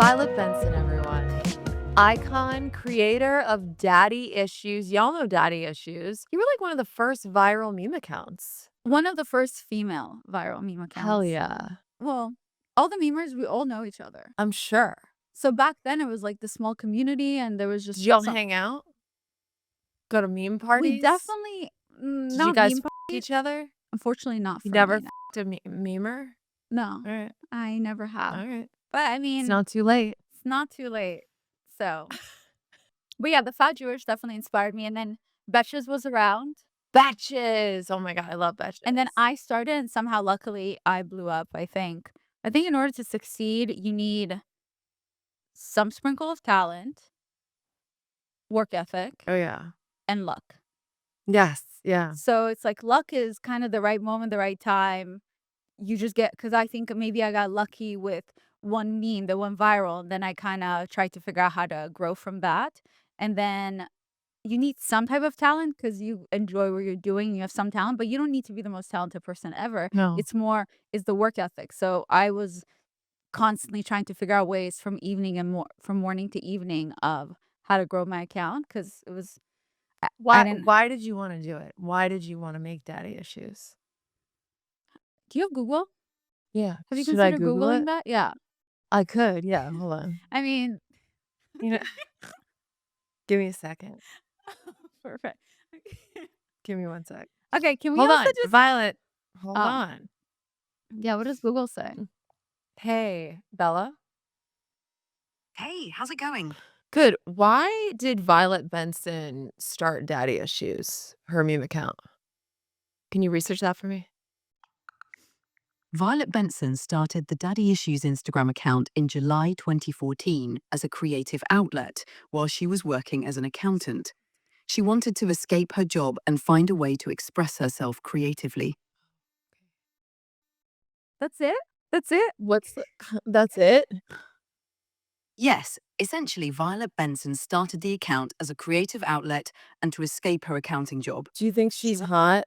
Violet Benson, everyone. Icon, creator of Daddy Issues. Y'all know Daddy Issues. You were like one of the first viral meme accounts. One of the first female viral meme accounts. Hell yeah. Well, all the memers, we all know each other. I'm sure. So back then, it was like the small community, and there was just Did y'all hang out? Go to meme parties? We definitely Did you not guys meme f parties. each other? Unfortunately, not for You never me. f***ed a memer? No, All right. I never have. All right. But I mean, It's not too late. it's not too late. So, but yeah, the Fat Jewish definitely inspired me. And then Betches was around. Batches. Oh my God, I love Batches. And then I started, and somehow, luckily, I blew up, I think. I think in order to succeed, you need some sprinkle of talent, work ethic, Oh yeah. and luck. Yes. Yeah. So it's like luck is kind of the right moment, the right time. You just get, because I think maybe I got lucky with one meme that went viral, and then I kind of tried to figure out how to grow from that. And then you need some type of talent because you enjoy what you're doing. You have some talent, but you don't need to be the most talented person ever. No. It's more is the work ethic. So I was constantly trying to figure out ways from from morning to evening of how to grow my account, because it was Why did you want to do it? Why did you want to make Daddy Issues? Do you have Google? Yeah. Have you Should I considered Google Googling it? that? Yeah. I could. Yeah. Hold on. I mean, You know, give me a second. perfect. Give me 1 sec. Okay, can we Hold also on, just Violet. Hold Oh. on. Yeah, what does Google say? Hey, Bella. Hey, how's it going? Good. Why did Violet Benson start Daddy Issues, her meme account? Can you research that for me? Violet Benson started the Daddy Issues Instagram account in July 2014 as a creative outlet while she was working as an accountant. She wanted to escape her job and find a way to express herself creatively. That's it? That's it? That's it? Yes, essentially, Violet Benson started the account as a creative outlet and to escape her accounting job. Do you think she's hot?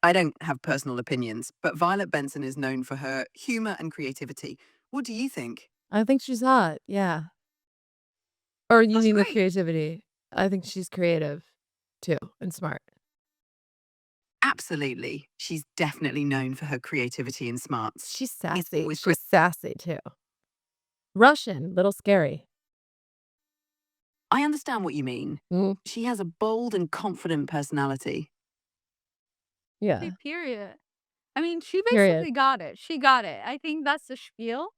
I don't have personal opinions, but Violet Benson is known for her humor and creativity. What do you think? I think she's hot. Yeah. Or you mean the great. creativity? I think she's creative too and smart. Absolutely. She's definitely known for her creativity and smarts. She's sassy. always She's sassy too. Russian, little scary. I understand what you mean. Mm, She has a bold and confident personality. yeah. Okay, period. I mean, she Period. basically got it. She got it. I think that's the spiel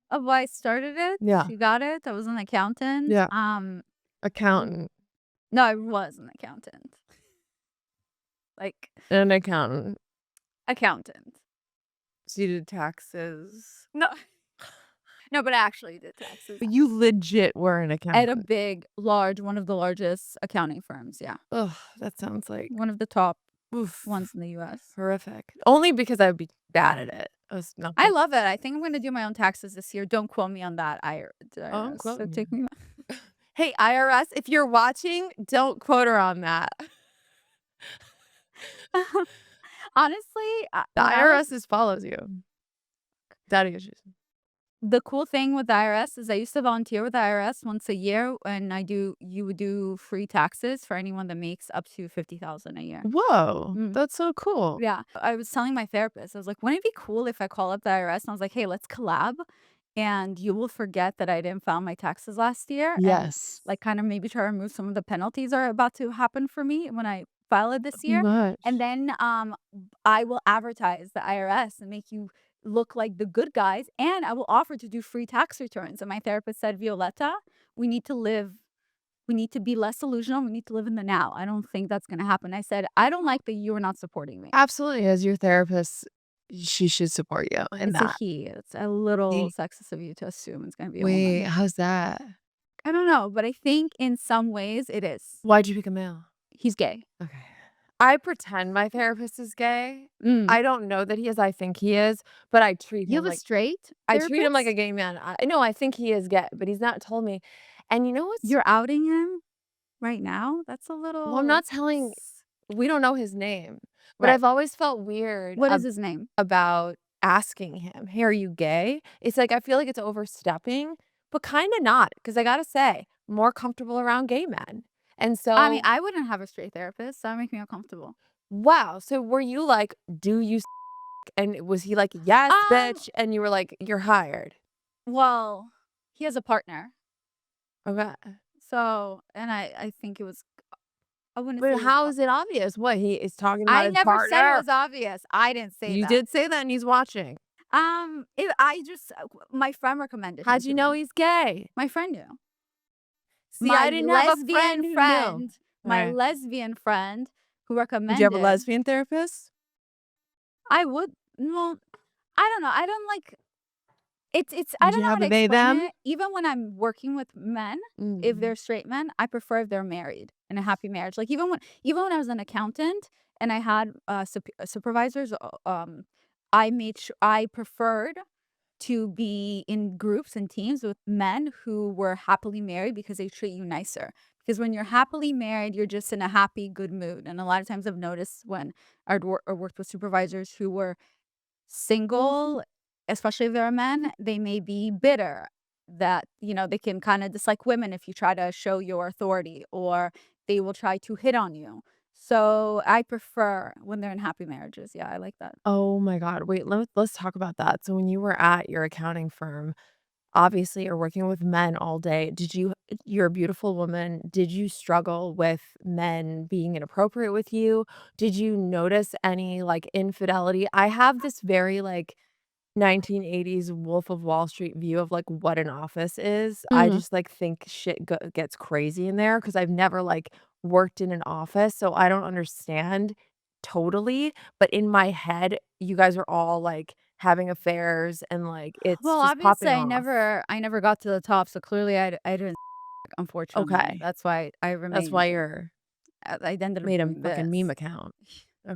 of why I started it. Yeah. She got it. I was an accountant. Yeah. Accountant. No, I was an accountant. Like, An accountant. accountant. So you did taxes. No. No, but I actually did taxes. But you legit were an At a accountant. big, one of the largest accounting firms. Yeah. Ugh, that sounds like One of the top oof, ones in the US. horrific. Only because I would be bad at it. I was not I good. love it. I think I'm going to do my own taxes this year. Don't quote me on that. I'm So quoting take you. me. Hey, IRS, if you're watching, don't quote her on that. Honestly, The when I was- IRS just follows you. Daddy issues. the cool thing with the IRS is I used to volunteer with the IRS once a year, and you would do free taxes for anyone that makes up to $50,000 a year. Whoa, Mm. that's so cool. Yeah. I was telling my therapist, I was like, wouldn't it be cool if I call up the IRS and I was like, hey, let's collab, and you will forget that I didn't file my taxes last year. And Yes. like kind of maybe try to remove some of the penalties are about to happen for me when I file it this year. Much. And then I will advertise the IRS and make you look like the good guys, and I will offer to do free tax returns. And my therapist said, Violetta, we need to be less delusional. We need to live in the now. I don't think that's going to happen. I said, I don't like that you are not supporting me. Absolutely. As your therapist, she should support you in It's a that. he. It's a little He- sexist of you to assume it's going to be a Wait, woman. how's that? I don't know, but I think in some ways it is. Why'd you pick a male? He's gay. Okay. I pretend my therapist is gay. I don't know that he is. I think he is, but I treat You him have a like straight I treat him like a therapist? gay man. I think he is gay, but he's not told me. And you know what's You're outing him right now? That's a little. well, I'm not telling. We don't know his name, but Right. I've always felt weird What is his name? about asking him, "Hey, are you gay?" It's like, I feel like it's overstepping, but kinda not, because I gotta say, more comfortable around gay men. And I mean, so I wouldn't have a straight therapist, so that make me uncomfortable. wow, so were you like, "Do you s" and was he like, "Yes, Um, bitch," and you were like, "You're hired." well, he has a partner, Okay. so and I think it was I wouldn't say But it was how is it obvious? What, he is talking about I his never said it partner? was obvious. I didn't say You that. did say that and he's watching. I just my friend recommended him How'd to you know me. he's gay? My friend knew. See, I didn't have a friend who knew. My Alright. lesbian friend who Did you have a recommended lesbian therapist? I would well, I don't know. I don't like it's I Did don't you know how have to a they explain them? it. Even when I'm working with men, if Mm. they're straight men, I prefer if they're married in a happy marriage. Like even when I was an accountant and I had supervisors, I preferred to be in groups and teams with men who were happily married because they treat you nicer. Because when you're happily married, you're just in a happy, good mood. And a lot of times I've noticed when or worked with supervisors who were single, especially if they're a man, they may be bitter that, they can kind of dislike women if you try to show your authority or they will try to hit on you. So I prefer when they're in happy marriages. Yeah, I like that. Oh my god, wait, let's talk about that. So when you were at your accounting firm, obviously you're working with men all day. You're a beautiful woman. Did you struggle with men being inappropriate with you? Did you notice any, like, infidelity? I have this very, like, 1980s Wolf of Wall Street view of, like, what an office is. I Mhm. just, like, think shit gets crazy in there because 'cause I've never, like, worked in an office, so I don't understand totally, but in my head, you guys are all, like, having affairs and, like, it's Well, just obviously, popping off. I never got to the top, so clearly I didn't, unfortunately. Okay. That's why I That's why remained. you're I ended up made a doing fucking meme this. account.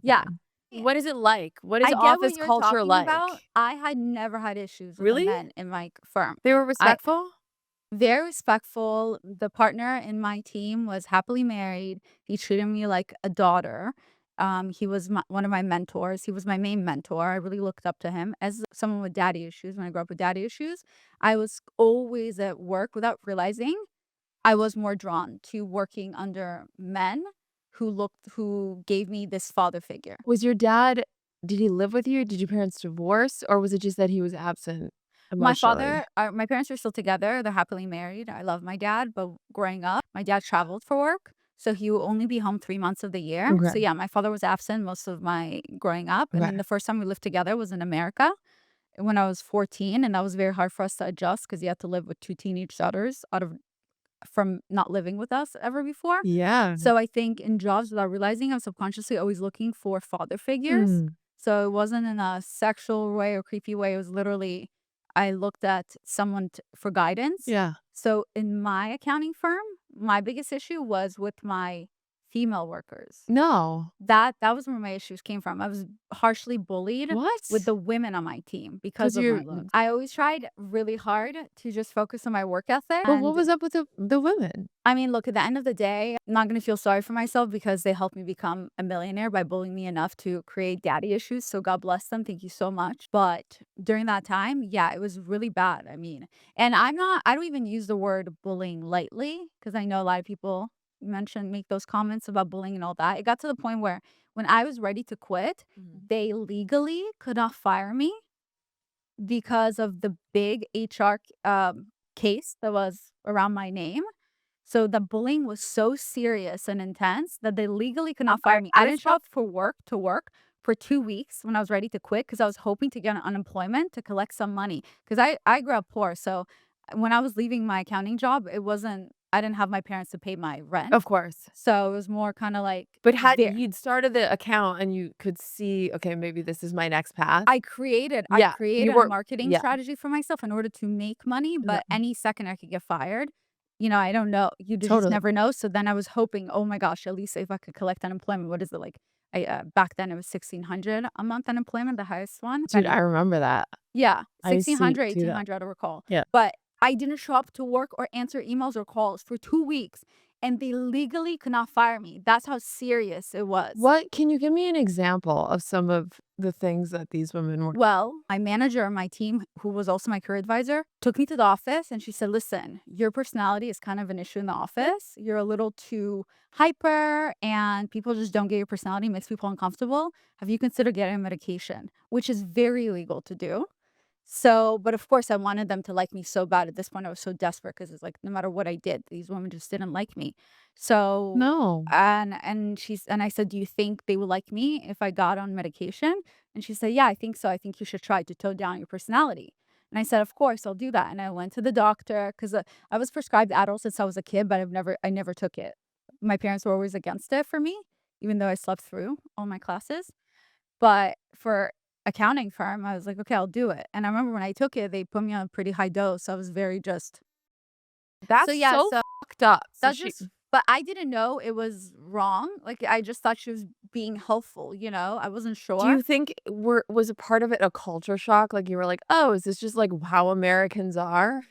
Yeah. Okay. What is it like? What is I get what office you're culture talking about. like? I had never had issues with the Really? men in my firm. They were I respectful? Very respectful. The partner in my team was happily married. He treated me like a daughter. He was one of my mentors. He was my main mentor. I really looked up to him as someone with daddy issues. When I grew up with daddy issues, I was always at work without realizing I was more drawn to working under men who gave me this father figure. Was your dad did he live with you? Did your parents divorce, or was it just that he was absent emotionally? My parents are still together. They're happily married. I love my dad, but growing up, my dad traveled for work. So he would only be home 3 months of the year. So Okay, yeah, my father was absent most of my growing up. And okay. then the first time we lived together was in America when I was 14. And that was very hard for us to adjust because he had to live with two teenage daughters from not living with us ever before. Yeah. So I think in jobs, without realizing, I'm subconsciously always looking for father figures. Mm, So it wasn't in a sexual way or creepy way. It was literally I looked at someone for guidance. yeah. So in my accounting firm, my biggest issue was with my female workers. No. That was where my issues came from. I was harshly bullied with What? the women on my team because 'Cause of you're my looks. I always tried really hard to just focus on my work ethic. but what And was up with the women? I mean, look, at the end of the day, I'm not gonna feel sorry for myself because they helped me become a millionaire by bullying me enough to create daddy issues. So God bless them. Thank you so much. But during that time, yeah, it was really bad. I mean, and I don't even use the word bullying lightly because I know a lot of people make those comments about bullying and all that. It got to the point where when I was ready to quit, Mhm. they legally could not fire me because of the big HR case that was around my name. So the bullying was so serious and intense that they legally could I'm not fire sorry, me. how I does didn't show up for work for 2 weeks when I was ready to quit because I was hoping to get unemployment to collect some money. Because I grew up poor, so when I was leaving my accounting job, it wasn't I didn't have my parents to pay my rent. Of course. So it was more kinda like But had there. you'd started the account and you could see, "Okay, maybe this is my next path." I Yeah, you created a were marketing yeah, strategy for myself in order to make money, yeah, but any second I could get fired. I don't know. You just totally. never know. So then I was hoping, oh my gosh, at least if I could collect unemployment, what is it like? Back then it was 1,600 a month unemployment, the highest one. Dude, I remember that. Yeah, I used to 1,600, do that. 1,800, I don't recall. Yeah. But I didn't show up to work or answer emails or calls for 2 weeks. and they legally could not fire me. That's how serious it was. What can you give me an example of some of the things that these women were Well, my manager on my team, who was also my career advisor, took me to the office and she said, "Listen, your personality is kind of an issue in the office. You're a little too hyper and people just don't get your personality, makes people uncomfortable. Have you considered getting a medication?" Which is very illegal to do. So, but of course, I wanted them to like me so bad. At this point, I was so desperate because it's like no matter what I did, these women just didn't like me. So, No. and I said, "Do you think they would like me if I got on medication?" And she said, "Yeah, I think so. I think you should try to tone down your personality." And I said, "Of course, I'll do that." And I went to the doctor because I was prescribed Adderall since I was a kid, but I never took it. My parents were always against it for me, even though I slept through all my classes. But for accounting firm, I was like, "Okay, I'll do it." And I remember when I took it, they put me on a pretty high dose, so I was very just so That's yeah, so so fucked up. So that's she just but I didn't know it was wrong. Like, I just thought she was being helpful, I wasn't do sure. you think was a part of it a culture shock? Like, you were like, "Oh, is this just, like, how Americans are?"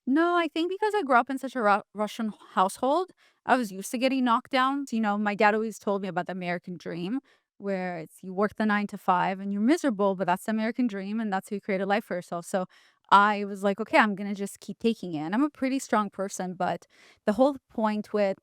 No, I think because I grew up in such a Russian household, I was used to getting knocked down. My dad always told me about the American dream, where it's you work the 9 to 5 and you're miserable, but that's the American dream and that's how you create a life for yourself. So I was like, okay, I'm gonna just keep taking it. And I'm a pretty strong person, but the whole point with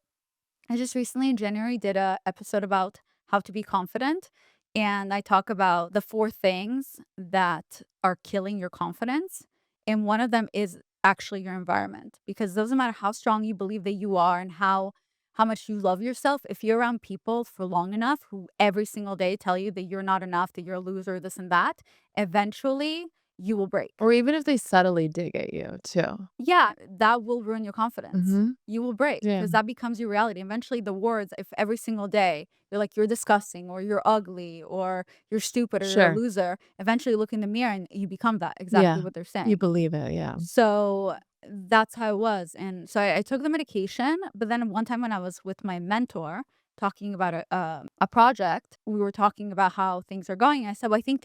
I just recently in January did a episode about how to be confident. And I talk about the four things that are killing your confidence. And one of them is actually your environment. Because it doesn't matter how strong you believe that you are and how much you love yourself, if you're around people for long enough who every single day tell you that you're not enough, that you're a loser, this and that, eventually you will break. Or even if they subtly dig at you too. Yeah, that will ruin your confidence. Mhm. You will break Yeah. because that becomes your reality. Eventually, the words, if every single day you're like, you're disgusting or you're ugly or you're stupid or you're a Sure. loser, eventually you look in the mirror and you become that, exactly Yeah. what they're You saying. believe it, yeah. So that's how it was. And so I took the medication. But then one time when I was with my mentor talking about a project, we were talking about how things are going. I said, well, I think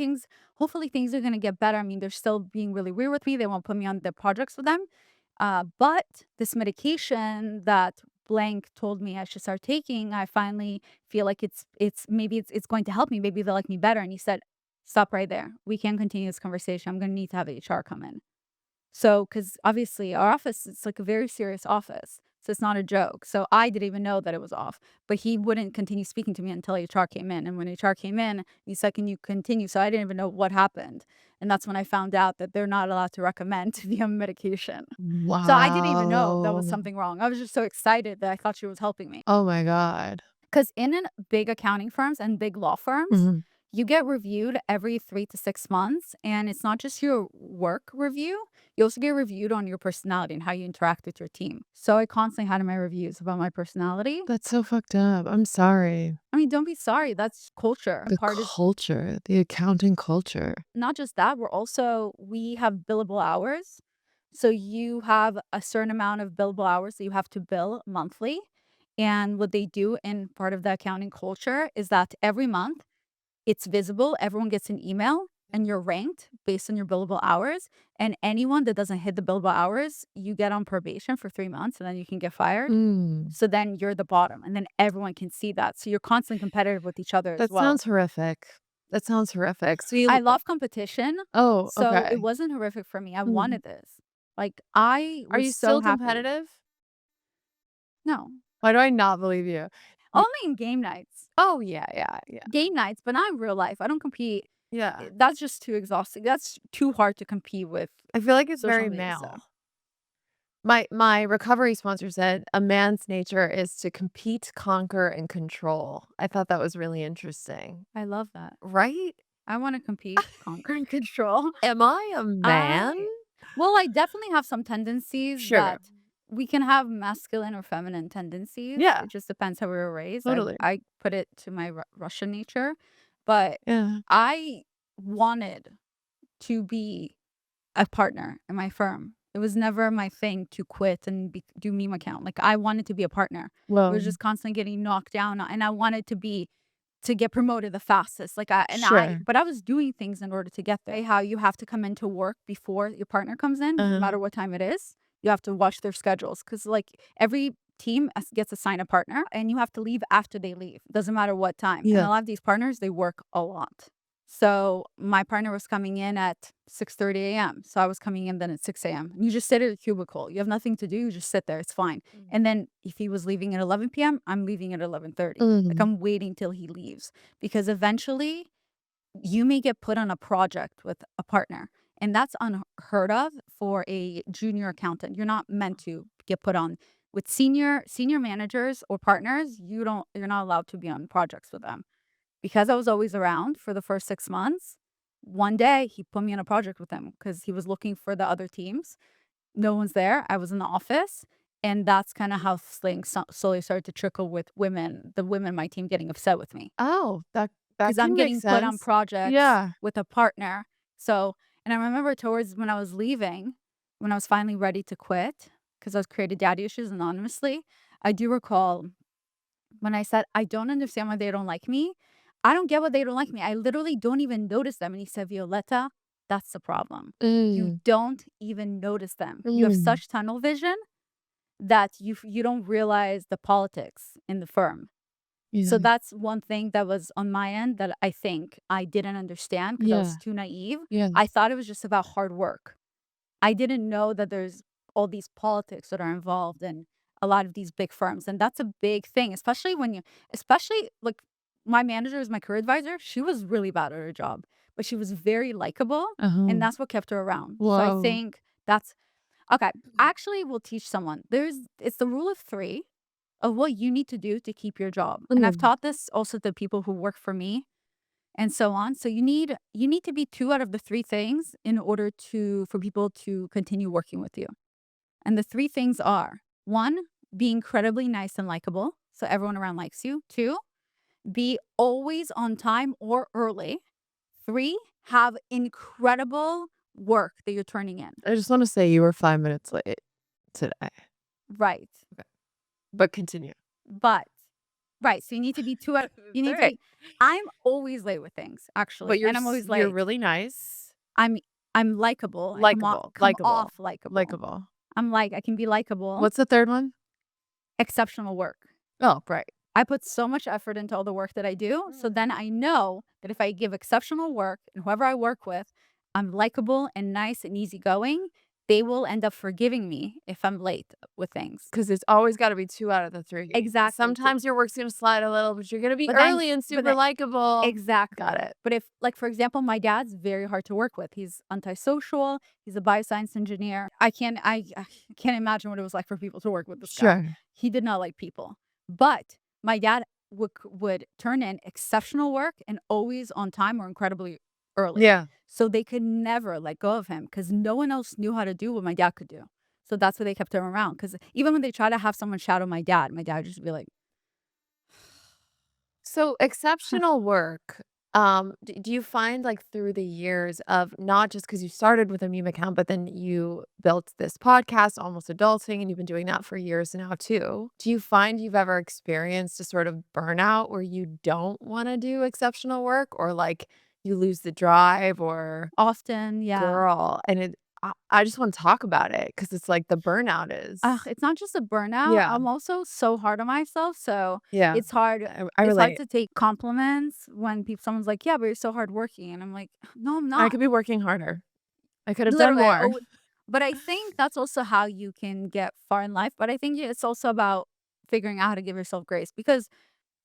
hopefully things are going to get better. I mean, they're still being really weird with me. They won't put me on the projects with them. But this medication that blank told me I should start taking, I finally feel like it's going to help me. Maybe they'll like me better. And he said, stop right there. We can't continue this conversation. I'm going to need to have HR come in. So, because obviously our office, it's like a very serious office. So it's not a joke. So I didn't even know that it was off. But he wouldn't continue speaking to me until HR came in. And when HR came in, he said, "Can you continue?" So I didn't even know what happened. And that's when I found out that they're not allowed to recommend to be on medication. So I didn't even know that was Wow. something wrong. I was just so excited that I thought she was helping me. Oh my god. Because in big accounting firms and big law firms, Mhm. you get reviewed every 3 to 6 months. And it's not just your work review, you also get reviewed on your personality and how you interact with your team. So I constantly had in my reviews about my personality. That's so fucked up. I'm sorry. I mean, don't be sorry. That's culture. The Part is culture, the accounting culture. not just that, we have billable hours. So you have a certain amount of billable hours that you have to bill monthly. And what they do in part of the accounting culture is that every month it's visible, everyone gets an email, and you're ranked based on your billable hours, and anyone that doesn't hit the billable hours, you get on probation for 3 months, and then you can get fired. Mm. So then you're the bottom, and then everyone can see that, so you're constantly competitive with each other as That well. sounds horrific. That sounds horrific. So I you love competition, Oh, so it okay. wasn't horrific for me, I Mhm. wanted this. Like, I Are was you so still happy. competitive? No, Why do I not believe you? Y only in game nights. Oh, yeah, yeah, yeah. Game nights, but not in real life, I don't compete. Yeah. That's just too exhausting, that's too hard to compete with I feel like it's social very media male. stuff. My recovery sponsor said, "A man's nature is to compete, conquer, and control." I thought that was really interesting. I love that. Right? I wanna compete, conquer, and control. Am I a man? I well, I definitely have some tendencies Sure. that we can have masculine or feminine tendencies. Yeah, It just depends how we were raised. I totally. I put it to my Russian nature, but Yeah. I wanted to be a partner in my firm. It was never my thing to quit and do meme account. Like I wanted to be a partner. It was Well, just constantly getting knocked down, and I wanted to get promoted the fastest. sure. But I was doing things in order to get there. How you have to come into work before your partner comes in, no Uh-huh. matter what time it is. You have to watch their schedules because like every team gets assigned a partner, and you have to leave after they leave. Doesn't matter what time. And Yeah. a lot of these partners, they work a lot. So my partner was coming in at 6:30 a.m. So I was coming in then at 6 a.m. And you just sit at a cubicle. You have nothing to do. You just sit there. It's fine. And then if he was leaving at 11 p.m., I'm leaving at 11:30. Like Mhm. I'm waiting till he leaves because eventually you may get put on a project with a partner. And that's unheard of for a junior accountant. You're not meant to get put on with senior managers or partners. You're not allowed to be on projects with them. Because I was always around for the first 6 months, one day he put me on a project with him because he was looking for the other teams. No one's there. I was in the office. And that's kind of how things slowly started to trickle with women, the women in my team getting upset with me Oh, that because I'm can make getting put on sense. projects Yeah. with a partner. So, and I remember towards when I was leaving, when I was finally ready to quit, because I was created daddy issues anonymously, I do recall when I said, I don't understand why they don't like me. I don't get why they don't like me. I literally don't even notice them. And he said, Violetta, that's the problem. You Mm. don't even notice them. You have Mm. such tunnel vision that you don't realize the politics in the firm. So Yeah. that's one thing that was on my end that I think I didn't understand because I was Yeah. too naive. Yeah. I thought it was just about hard work. I didn't know that there's all these politics that are involved in a lot of these big firms. And that's a big thing, especially like my manager is my career advisor. She was really bad at her job, but she was very likable. Uh-huh. And that's what kept her around. So I Whoa. think that's okay. Actually, we'll teach someone. It's the rule of three of what you need to do to keep your job. And I've Mm. taught this also to people who work for me and so on. So you need to be two out of the three things in order for people to continue working with you. And the three things are: one, be incredibly nice and likable, so everyone around likes you. Two, be always on time or early. Three, have incredible work that you're turning in. I just wanna say you were 5 minutes late today, Right. but continue. But right, so you need to be two out you It's need to alright. be I'm always late with things, actually, But and I'm always you're late. really nice, I'm I'm likable. I likable, come likable, off likable. likable. I can be likable, What's the 3rd one? exceptional work. Oh, right. I put so much effort into all the work that I do, so Mm. then I know that if I give exceptional work and whoever I work with, I'm likable and nice and easygoing, they will end up forgiving me if I'm late with things. 'Cause it's always gotta be 2 out of the 3. Exactly. Sometimes your work's gonna slide a little, but you're gonna be But then early and but super then likable. Got exactly. it. But if like, for example, my dad's very hard to work with. He's antisocial, he's a bioscience engineer. I can't imagine what it was like for people to work with this guy. Sure. He did not like people. But my dad would turn in exceptional work and always on time or incredibly early. Yeah. So they could never let go of him because no one else knew how to do what my dad could do. So that's why they kept him around. Because even when they try to have someone shadow my dad would just be like, So, exceptional work, do you find, like, through the years of not just because you started with a meme account, but then you built this podcast, Almost Adulting, and you've been doing that for years now too. Do you find you've ever experienced a sort of burnout where you don't wanna do exceptional work or, like, you lose the drive or often, yeah. girl, and I just wanna talk about it because it's like the burnout Ugh, is it's not just a burnout, yeah, I'm also so hard on myself, so yeah. it's hard I it's hard relate. to take compliments when someone's like, "Yeah, but you're so hardworking," and I'm like, "No, I'm I not." could be working harder. I could have done Literally, more. but I think that's also how you can get far in life, but I think it's also about figuring out how to give yourself grace, because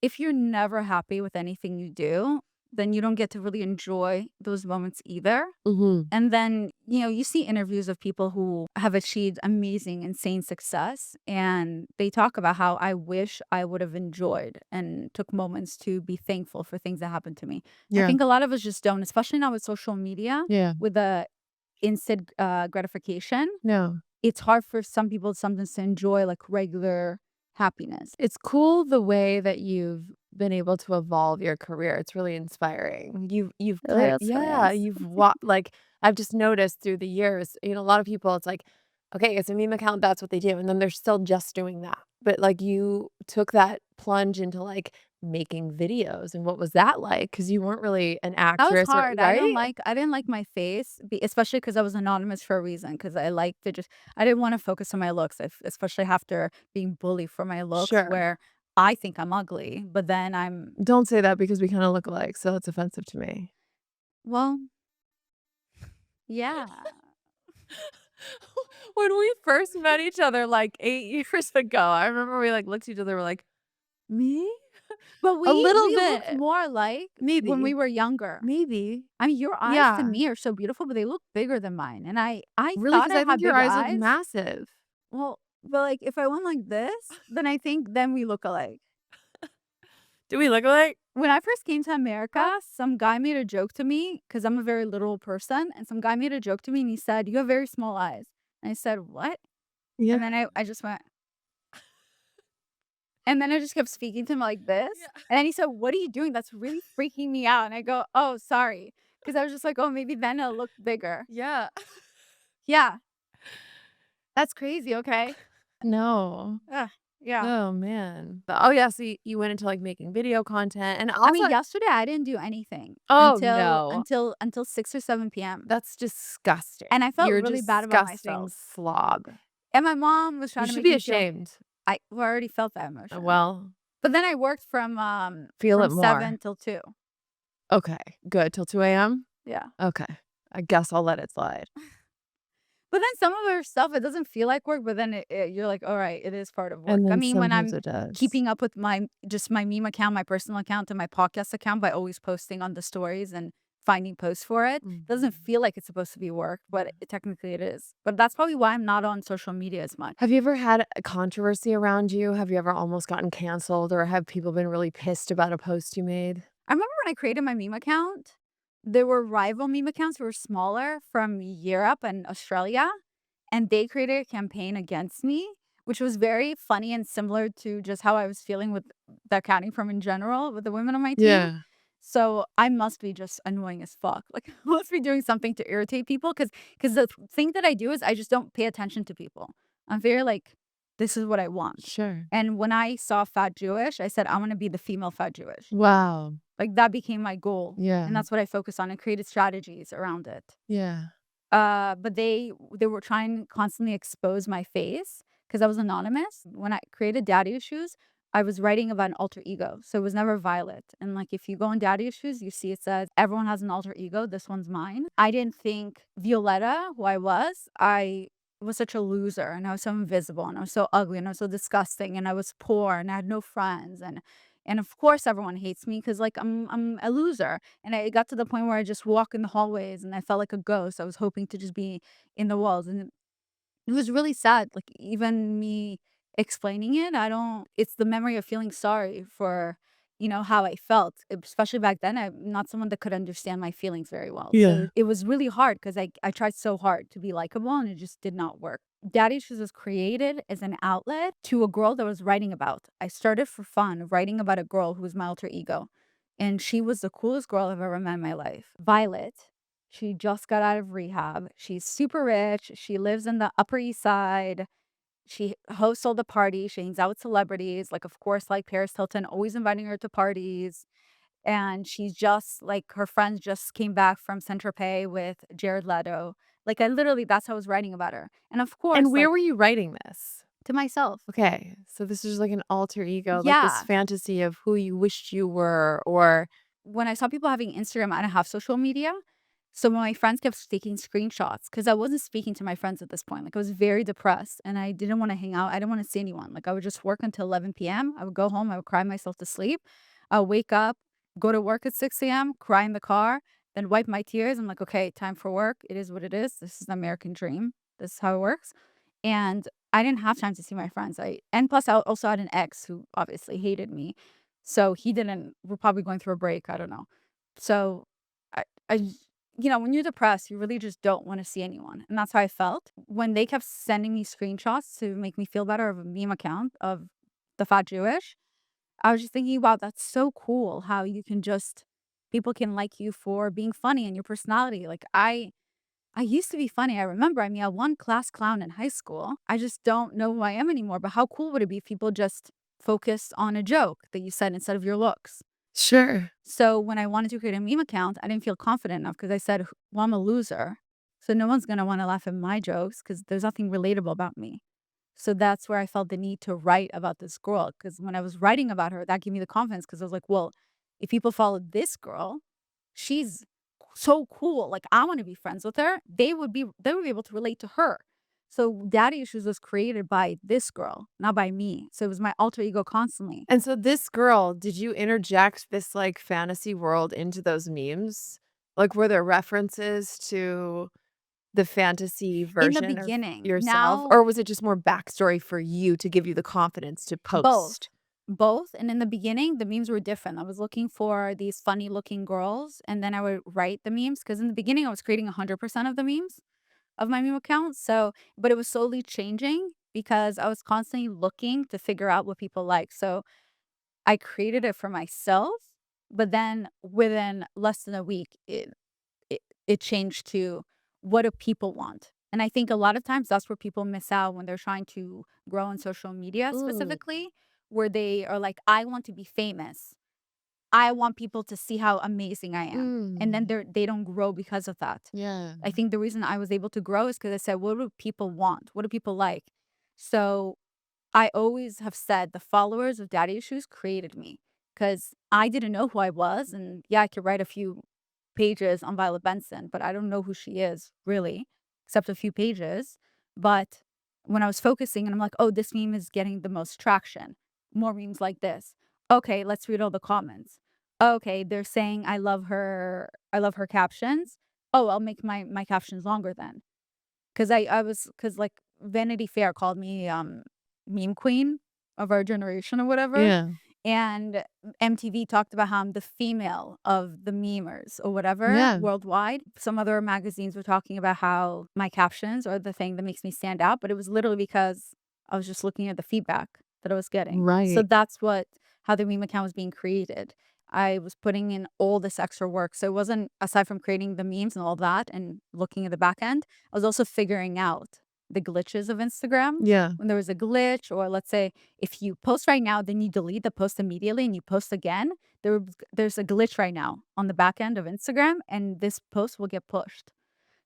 if you're never happy with anything you do, then you don't get to really enjoy those moments either. Mhm. And then, you see interviews of people who have achieved amazing, insane success. And they talk about how I wish I would have enjoyed and took moments to be thankful for things that happened to me. I Yeah. think a lot of us just don't, especially now with social media, Yeah. with the instant gratification. No. It's hard for some people sometimes to enjoy like regular happiness. It's cool the way that you've been able to evolve your career. It's really inspiring. You've Really, kind that's yeah, nice. you've like I've just noticed through the years, a lot of people it's like, okay, it's a meme account, that's what they do, and then they're still just doing that. But like you took that plunge into like making videos, and what was that like? Because you weren't really an That was actress or hard. right? I didn't like my face, especially because I was anonymous for a reason. Because I like to just I didn't wanna focus on my looks, especially after being bullied for my looks Sure. where I think I'm ugly, but then I'm Don't say that because we kinda look alike, so it's offensive to me. well, yeah. When we first met each other, like, 8 years ago, I remember we, like, looked at each other, we're like, "Me?" But A little we looked bit. more alike when we Maybe. were younger. Maybe. I mean, your eyes to Yeah. me are so beautiful, but they look bigger than mine, and I Really, thought because I I had think your big eyes look eyes. massive. Well, but, like, if I went like this, then I think then we look alike. Do we look alike? When I first came to Huh? America, some guy made a joke to me because 'cause I'm a very literal person, and some guy made a joke to me, and he said, "You have very small eyes." And I said, "What?" Yeah. And then I just went and then I just kept speaking to him like this, Yeah. and then he said, "What are you doing? That's really freaking me out." And I go, "Oh, sorry," because I was just like, "Oh, maybe then it'll look bigger." Yeah. Yeah, that's crazy, okay? No. Ugh, yeah. Oh, man. Oh, yeah, so you went into, like, making video content, and I also mean, yesterday, I didn't do anything oh, no. until 6 or 7 PM, That's disgusting. and I felt You're a really bad about disgusting myself. slob. And my mom was You trying to should make be me feel ashamed. I well, I already felt that emotion. Well, But then I worked feel from it 7 more. till 2. Okay, good, till 2 AM? Yeah. Okay. I guess I'll let it slide. But then some of her stuff, it doesn't feel like work, but then you're like, "Alright, it is part of work." And I then mean, when sometimes I'm it does. keeping up with my just my meme account, my personal account, and my podcast account by always posting on the stories and finding posts for it, doesn't Mhm. feel like it's supposed to be work, but technically it is. But that's probably why I'm not on social media as much. Have you ever had a controversy around you? Have you ever almost gotten canceled, or have people been really pissed about a post you made? I remember when I created my meme account, there were rival meme accounts who were smaller from Europe and Australia, and they created a campaign against me, which was very funny and similar to just how I was feeling with the accounting firm in general with the women on my team. Yeah. So I must be just annoying as fuck. Like I must be doing something to irritate people because the thing that I do is I just don't pay attention to people. I'm very like, this is what I want. Sure. And when I saw fat Jewish, I said, I want to be the female fat Jewish. Wow. Like, that became my goal, and Yeah. that's what I focused on and created strategies around it. Yeah. But they were trying to constantly expose my face because I was anonymous. When I created Daddy Issues, I was writing about an alter ego, so it was never Violet, and, like, if you go on Daddy Issues, you see it says, "Everyone has an alter ego, this one's mine." I didn't think Violetta, who I was such a loser, and I was so invisible, and I was so ugly, and I was so disgusting, and I was poor, and I had no friends, and of course everyone hates me because like, I'm a loser, and I got to the point where I just walk in the hallways and I felt like a ghost. I was hoping to just be in the walls, and it was really sad, like, even me explaining it, I don't it's the memory of feeling sorry for, how I felt, especially back then, I'm not someone that could understand my feelings very well, so Yeah. it was really hard because I tried so hard to be likable, and it just did not work. Daddy Issues was created as an outlet to a girl that I was writing about. I started for fun, writing about a girl who was my alter ego, and she was the coolest girl I've ever met in my life. Violet. She just got out of rehab. She's super rich. She lives in the Upper East Side. She hosts all the parties. She hangs out with celebrities, like, of course, like Paris Hilton, always inviting her to parties. And she's just like her friends just came back from Saint Tropez with Jared Leto. Like, I literally, that's how I was writing about her. And of And course, where like, were you writing this? to myself. Okay, so this is like an alter ego, like this Yeah. fantasy of who you wished you were, or When I saw people having Instagram, I didn't have social media. So when my friends kept taking screenshots, because I wasn't speaking to my friends at this point. Like I was very depressed and I didn't want to hang out. I didn't want to see anyone. Like I would just work until 11 p.m. I would go home, I would cry myself to sleep. I'll wake up, go to work at 6 a.m., cry in the car, then wipe my tears. I'm like, okay, time for work. It is what it is. This is the American dream. This is how it works. And I didn't have time to see my friends. And plus I also had an ex who obviously hated me. So he didn't we're probably going through a break, I don't know. So I when you're depressed, you really just don't wanna see anyone, and that's how I felt. When they kept sending me screenshots to make me feel better of a meme account of the fat Jewish, I was just thinking, "Wow, that's so cool how you can just people can like you for being funny and your personality." Like, I used to be funny, I remember, I mean, I won class clown in high school. I just don't know who I am anymore, but how cool would it be if people just focus on a joke that you said instead of your looks. Sure. So when I wanted to create a meme account, I didn't feel confident enough because I said, well, I'm a loser. So no one's going to want to laugh at my jokes because there's nothing relatable about me. So that's where I felt the need to write about this girl. Because when I was writing about her, that gave me the confidence because I was like, well, if people follow this girl, she's so cool. Like I want to be friends with her. They would be able to relate to her. So Daddy Issues was created by this girl, not by me. So it was my alter ego constantly. And so this girl, did you interject this, like, fantasy world into those memes? Like, were there references to the fantasy In the version of beginning, yourself? now Or was it just more backstory for you to give you the confidence to both. post? Both, and in the beginning, the memes were different. I was looking for these funny looking girls, and then I would write the memes because in the beginning, I was creating 100% of the memes of my meme account, so but it was slowly changing because I was constantly looking to figure out what people like, so I created it for myself, but then within less than a week, it changed to what do people want? And I think a lot of times that's where people miss out when they're trying to grow on social media Mm. specifically, where they are like, I want to be famous. I want people to see how amazing I am. And then Mm. they don't grow because of that. Yeah. I think the reason I was able to grow is because I said, what do people want? What do people like? So I always have said the followers of Daddy Issues created me because I didn't know who I was. And yeah, I could write a few pages on Violet Benson, but I don't know who she is really, except a few pages. But when I was focusing and I'm like, oh, this meme is getting the most traction, more memes like this. Okay, let's read all the comments. Okay, they're saying I love her captions. Oh, I'll make my captions longer then. Cause like Vanity Fair called me meme queen of our generation or whatever. Yeah. And MTV talked about how I'm the female of the memers or whatever Yeah. worldwide. Some other magazines were talking about how my captions are the thing that makes me stand out, but it was literally because I was just looking at the feedback that I was getting. So Right. that's how the meme account was being created. I was putting in all this extra work. So it wasn't aside from creating the memes and all that and looking at the back end, I was also figuring out the glitches of Instagram. Yeah. When there was a glitch, or let's say if you post right now, then you delete the post immediately and you post again, there's a glitch right now on the back end of Instagram, and this post will get pushed.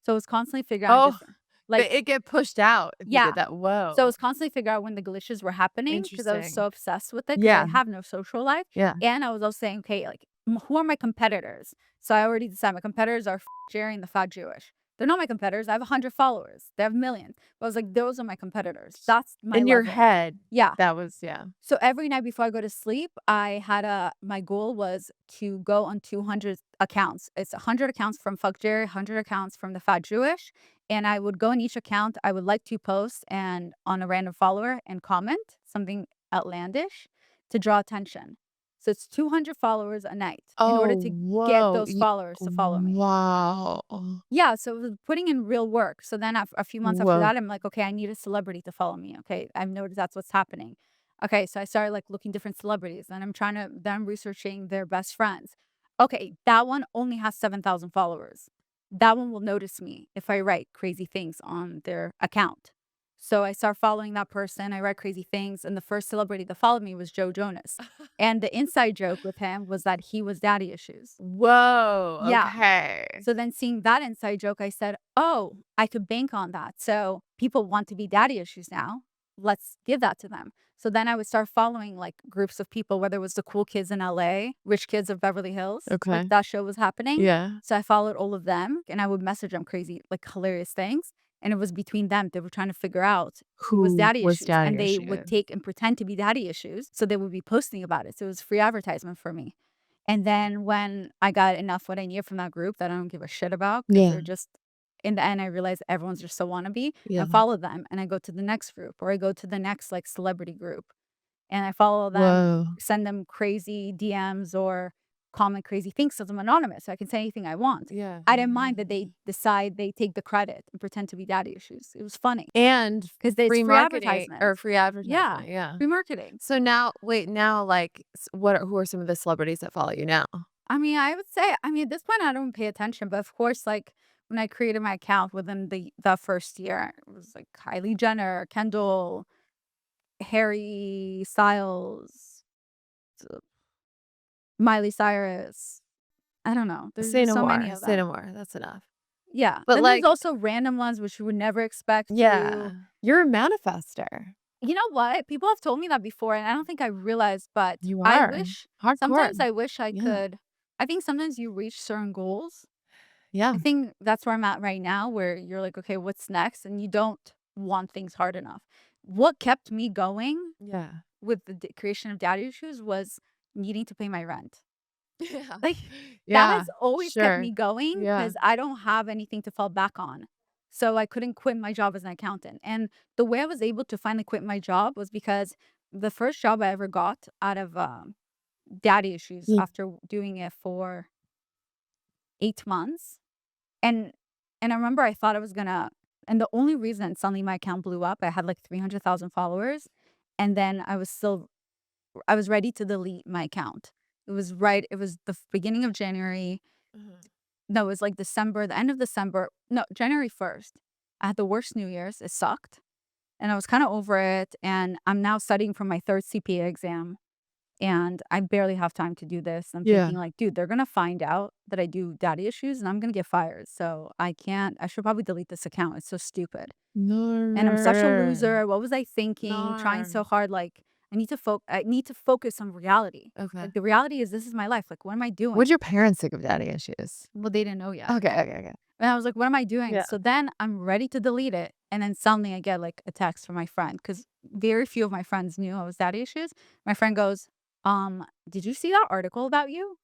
So I was constantly figuring out Oh, different, like, it get pushed out if you yeah. did that. So I Whoa. was constantly figuring out when the glitches were happening because I was so Interesting. obsessed with it because I Yeah. have no social life. Yeah. And I was also saying, okay, like, who are my competitors? So I already decided my competitors are Jerry and the Fat Jewish. They're not my competitors. I have 100 followers. They have millions. But I was like, those are my competitors. That's my In your level. head, Yeah. that was yeah. So every night before I go to sleep, my goal was to go on 200 accounts. It's 100 accounts from Fuck Jerry, 100 accounts from the Fat Jewish. And I would go in each account. I would like to post and on a random follower and comment something outlandish to draw attention. So it's 200 followers a night in order Oh, to get whoa. those followers to follow me. Wow. Yeah, so it was putting in real work. So then a few months after Whoa. that, I'm like, okay, I need a celebrity to follow me. Okay, I've noticed that's what's happening. Okay, so I started like looking different celebrities, and then I'm researching their best friends. Okay, that one only has 7,000 followers. That one will notice me if I write crazy things on their account. So I start following that person. I write crazy things, and the first celebrity that followed me was Joe Jonas. And the inside joke with him was that he was daddy issues. Whoa, Yeah. okay. So then seeing that inside joke, I said, "Oh, I could bank on that." So people want to be daddy issues now. Let's give that to them. So then I would start following like groups of people, whether it was the cool kids in LA, rich kids of Beverly Hills, like Okay. that show was happening. Yeah. So I followed all of them and I would message them crazy, like hilarious things. And it was between them. They were trying to figure out who was Who daddy was issues. daddy And they would issue? take and pretend to be daddy issues. So they would be posting about it. So it was free advertisement for me. And then when I got enough what I needed from that group that I don't give a shit about, because 'cause Yeah. they're just in the end, I realized everyone's just so wannabe, Yeah. and follow them, and I go to the next group, or I go to the next, like, celebrity group, and I follow them, Whoa. send them crazy DMs or comment crazy things 'cause I'm anonymous, so I can say anything I want. Yeah. I didn't mind that they decide they take the credit and pretend to be daddy issues. It was funny And because it's free free marketing or advertisement. free Yeah, advertisement, yeah. free marketing. So now wait, now, like, who are some of the celebrities that follow you now? I mean, I would say at this point, I don't pay attention, but of course, like, when I created my account within the first year, it was, like, Kylie Jenner, Kendall, Harry Styles, Miley Cyrus. I don't know. There's Say just no so many more, of say no them. more, that's enough. Yeah. But, Then there's like also random ones which you would never expect yeah, to. you're a manifester. You know what? People have told me that before, and I don't think I realized, but You I are. wish Hardcore. sometimes I wish I Yeah. could. I think sometimes you reach certain goals. Yeah. I think that's where I'm at right now, where you're like, okay, what's next? And you don't want things hard enough. What kept me going Yeah. with the creation of daddy issues was needing to pay my rent. Yeah. Like, that Yeah, has always kept sure. me going Yeah. because I don't have anything to fall back on. So I couldn't quit my job as an accountant. And the way I was able to finally quit my job was because the first job I ever got out of daddy issues Ye after doing it for 8 months. And I remember I thought I was gonna, and the only reason suddenly my account blew up, I had like 300,000 followers. And then I was ready to delete my account. It was the beginning of January. Mhm. No, it was like December, the end of December. No, January 1st. I had the worst New Year's. It sucked. And I was kind of over it. And I'm now studying for my third CPA exam. And I barely have time to do this. I'm Yeah. thinking, like, dude, they're going to find out that I do daddy issues and I'm going to get fired. So I can't, I should probably delete this account. It's so stupid. And I'm such a No. loser. What was I thinking? Trying so No. hard. Like, I need to focus on reality. Okay. Like, the reality is this is my life. Like, what am I doing? What'd your parents think of daddy issues? Well, they didn't know yet. Okay, okay, okay. And I was like, "What am I doing?" Yeah. So then I'm ready to delete it, and then suddenly I get, like, a text from my friend because very few of my friends knew I was daddy issues. My friend goes, did you see that article about you?"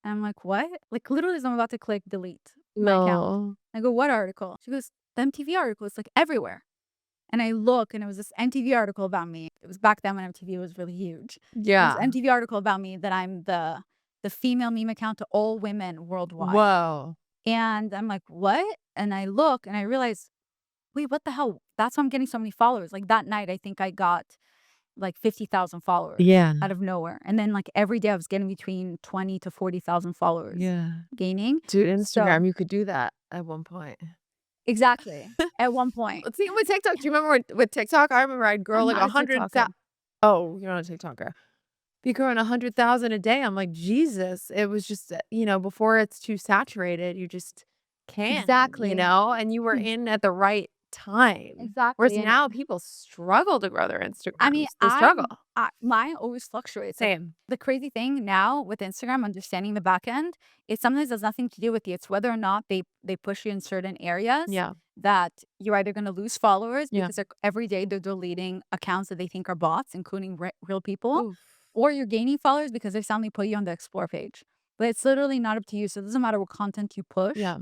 And I'm like, "What?" Like, literally as I'm about to click delete my account. No. I go, "What article?" She goes, "The MTV article, it's, like, everywhere." And I look, and it was this MTV article about me. It was back then when MTV was really huge. It was Yeah. MTV article about me that I'm the female meme account to all women worldwide. Whoa. And I'm like, "What?" And I look and I realize, "Wait, what the hell?" That's why I'm getting so many followers. Like that night, I think I got like 50,000 followers Yeah. out of nowhere. And then like every day I was getting between 20 to 40,000 followers Yeah. gaining. Dude, So, Instagram, you could do that at one point. exactly. At one point, Let's see with TikTok. Do you remember with TikTok? I remember I'd grow I'm like not a 100,000. TikToker. Oh, you're not a TikToker. Be growing 100,000 a day. I'm like, Jesus. It was just, before it's too saturated, you just can, Exactly. and you were in at the right time. Whereas Exactly. And now people struggle to grow their I mean, Instagrams. They struggle. mine always fluctuates. Like Same. the crazy thing now with Instagram, understanding the back end, it sometimes has nothing to do with you. It's whether or not they push you in certain areas Yeah. that you're either going to lose followers Yeah. because every day they're deleting accounts that they think are bots, including real people, Oof. or you're gaining followers because they suddenly put you on the explore page. But it's literally not up to you. So it doesn't matter what content you push. Yeah.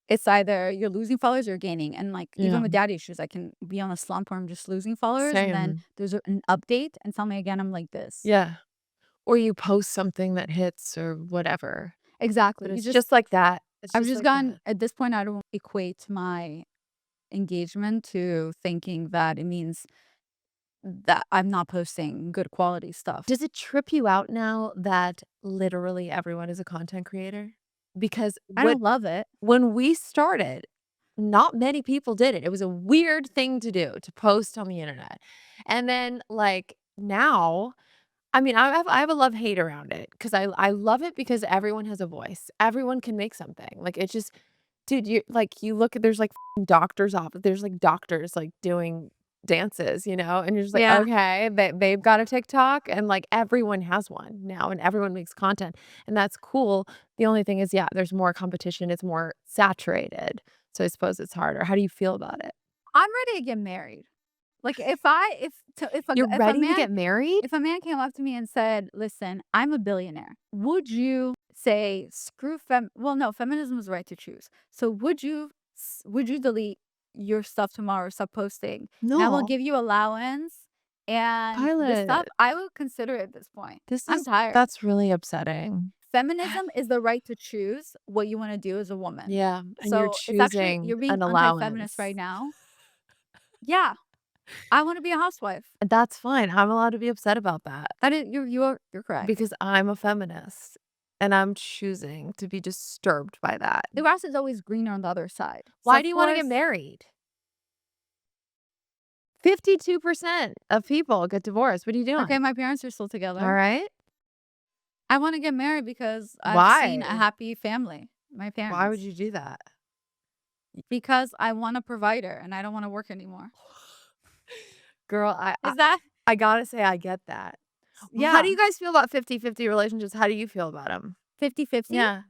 It's either you're losing followers or you're gaining. And like even Yeah. with daddy issues, I can be on a slump where I'm just losing followers, and then Same. there's an update, and suddenly again I'm like this. Yeah. Or you post something that hits or whatever. Exactly. But You it's just just like that. It's I've just just like gotten that. at this point I don't equate my engagement to thinking that it means that I'm not posting good quality stuff. Does it trip you out now that literally everyone is a content creator? Because I don't love it. when we started, not many people did it. It was a weird thing to do, to post on the internet. And then, like, now, I mean, I have a love-hate around it because I love it because everyone has a voice. Everyone can make something. Like, it just dude, you look at there's, like, doctors off there's, like, doctors, like, doing dances, and you're just like, Yeah. "Okay, they've got a TikTok," and, like, everyone has one now, and everyone makes content, and that's cool. The only thing is, yeah, there's more competition, it's more saturated, so I suppose it's harder. How do you feel about it? I'm ready to get married. Like if I You're ready to get married? if a man came up to me and said, "Listen, I'm a billionaire," would you say, "Screw well, no, feminism is the right to choose." So would you delete your stuff tomorrow, stop posting, and I will No. give you allowance and this stuff? Pilot. I would consider it at this point. This I'm is tired. that's really upsetting. Feminism is the right to choose what you want to do as a woman. Yeah, and you're So it's actually choosing you're being an anti-feminist allowance. right now. Yeah, I want to be a housewife. That's fine, I'm allowed to be upset about that That is you're correct. because I'm a feminist, and I'm choosing to be disturbed by that. The grass is always greener on the other side. So Why of do you wanna get course, married? 52% of people get divorced. What are you Okay, doing? my parents are still All together. right. I wanna get married because I've seen a Why? happy family, my Why would parents. you do that? Because I want a provider and I don't wanna work anymore. Girl, I I Is that I gotta say I get that. How do yeah, you guys feel about 50-50 relationships? How do you feel about them? 50-50? Yeah.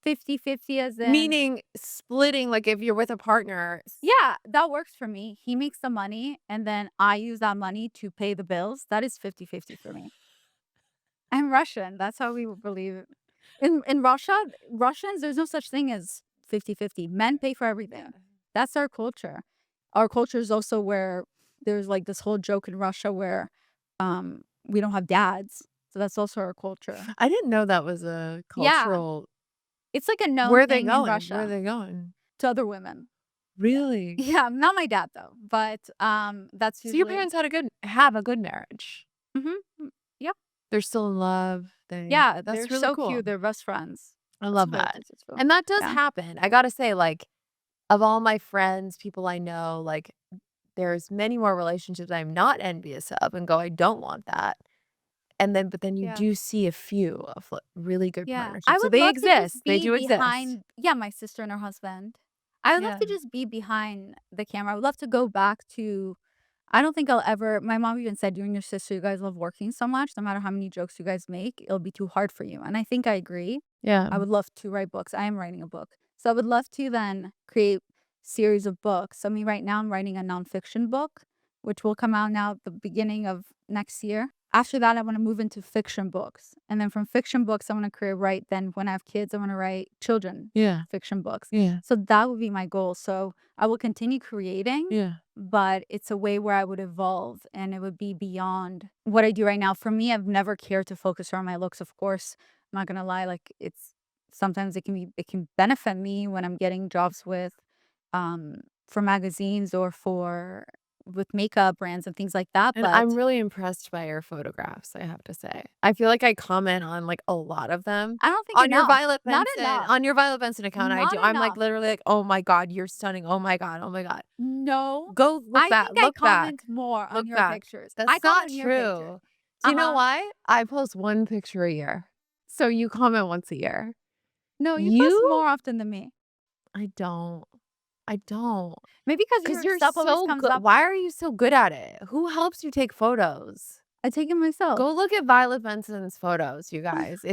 50-50 as in Meaning splitting, like, if you're with a partner. yeah, that works for me. He makes the money, and then I use that money to pay the bills. That is 50-50 for me. I'm Russian, that's how we believe. In Russia, Russians, there's no such thing as 50-50. Men pay for Yeah. everything. That's our culture. Our culture is also where there's, like, this whole joke in Russia where, we don't have dads, so that's also our culture. I didn't know that was a Yeah, cultural. it's like a known Where are they thing in going? Where are Russia they going? to other women. Really? Yeah, not my dad though, but, that's So your usually parents have a good marriage. mhm, yep. They're still in love. Yeah, they're That's really so cool. cute, they're best friends. I That's love what I that. think it's for. And that does Yeah, happen. I gotta say, like, of all my friends, people I know, like, there's many more relationships I'm not envious of and go, "I don't want that." But then you yeah, do see a few of, like, really good yeah. I partnerships. So would they love to just exist. They be do exist. behind yeah, my sister and her husband. I would love Yeah. to just be behind the camera. I would love to go back to I don't think I'll ever my mom even said, "You and your sister, you guys love working so much, no matter how many jokes you guys make, it'll be too hard for you." And I think I agree. Yeah. I would love to write books. I am writing a book. So I would love to then create series of books. I mean, right now I'm writing a nonfiction book, which will come out now at the beginning of next year. After that, I want to move into fiction books. And then from fiction books, I want to create write. Then when I have kids, I want to write children Yeah. fiction books. Yeah. So that would be my goal. So I will continue creating, Yeah. but it's a way where I would evolve and it would be beyond what I do right now. For me, I've never cared to focus on my looks. Of course, I'm not gonna lie, like it's sometimes it can benefit me when I'm getting jobs with um for magazines or for with makeup brands and things like that. And I'm But really impressed by your photographs, I have to say. I feel like I comment on, like, a lot of them. I don't think enough. Not enough. On your Violet Benson account, I Not do. I'm, like, enough. literally like, "Oh my god, you're stunning. Oh my god. Oh my god." No. Go I think I look back, comment more on look your back. pictures. I That's comment not on your pictures. true. Do you know Uh-huh. why? I post 1 picture a year. So you comment once a year. No, you post You? more often than me. I don't. I don't. Maybe because 'Cause your you're stuff always so comes good. up. Why are you so good at it? Who helps you take photos? I take it myself. Go look at Violet Benson's photos, you guys.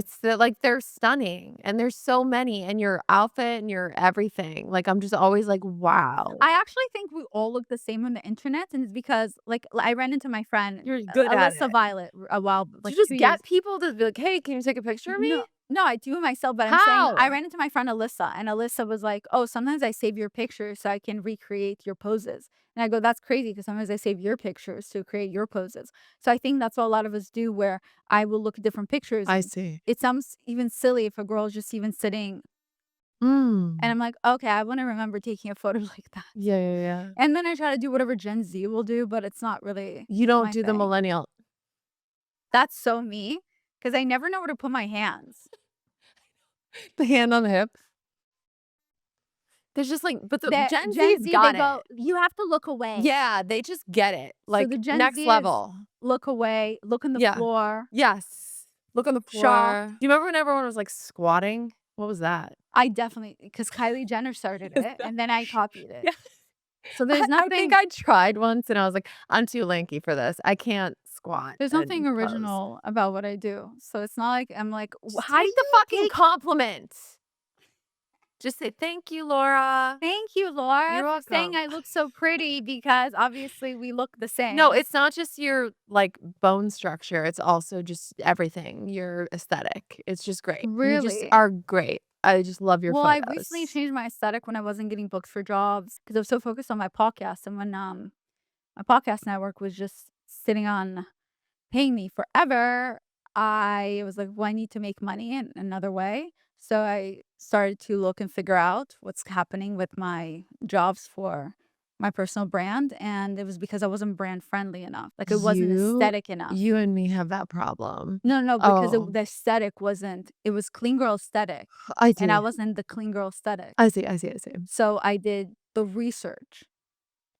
They're stunning, and there's so many, and your outfit and your everything. Like, I'm just always like, "Wow, I actually think we all look the same on the internet, and it's because, like, I ran into my friend, you're good at Alyssa it." Violet, a while Do you like, just 2 years get people to be like, "Hey, can you take a picture of me?" No, no, I do it myself, but I'm saying I How? ran into my friend Alyssa, and Alyssa was like, "Oh, sometimes I save your pictures so I can recreate your poses." And I go, "That's crazy because sometimes I save your pictures to create your poses." So I think that's what a lot of us do where I will look at different pictures. I see. It sounds even silly if a girl is just even sitting and Mm. I'm like, "Okay, I wanna remember taking a photo like that." Yeah, yeah, yeah. And then I try to do whatever Gen Z will do, but it's not really You don't my do the thing. millennial. That's so me because I never know where to put my hands. The hand on the hip. There's just, like, but the The Gen Gen Z's Z, they got it. go, "You have to look away." Yeah, they just get it, So like, the Gen next Z is level. look away, look on the Yeah. floor, Yes. Look on the floor. shocked. Do you remember when everyone was, like, squatting? What was that? I definitely because Kylie Jenner started Is it, that and then I copied it. Yeah. So there's I think nothing I tried once, and I was like, "I'm too lanky for this. I can't squat there's nothing and pose." original about what I do. So it's not like I'm like, Just how do take the you fucking take compliment. Just say, "Thank you, Laura." thank you, Laura, You're for saying welcome. I look so pretty because obviously we look the No, same." it's not just your, like, bone structure, it's also just everything, your aesthetic. It's just great. You just Really? are great. I just love your Well, I recently photos. changed my aesthetic when I wasn't getting booked for jobs because I was so focused on my podcast, and when, my podcast network was just sitting on paying me forever, I was like, "Well, I need to make money in another way." So I started to look and figure out what's happening with my jobs for my personal brand, and it was because I wasn't brand friendly enough. Like, it wasn't You aesthetic enough. you and me have that problem. No, no, because Oh, the aesthetic wasn't it was clean girl aesthetic, I and I see. wasn't the clean girl aesthetic. I see, I see, I see. So I did the research,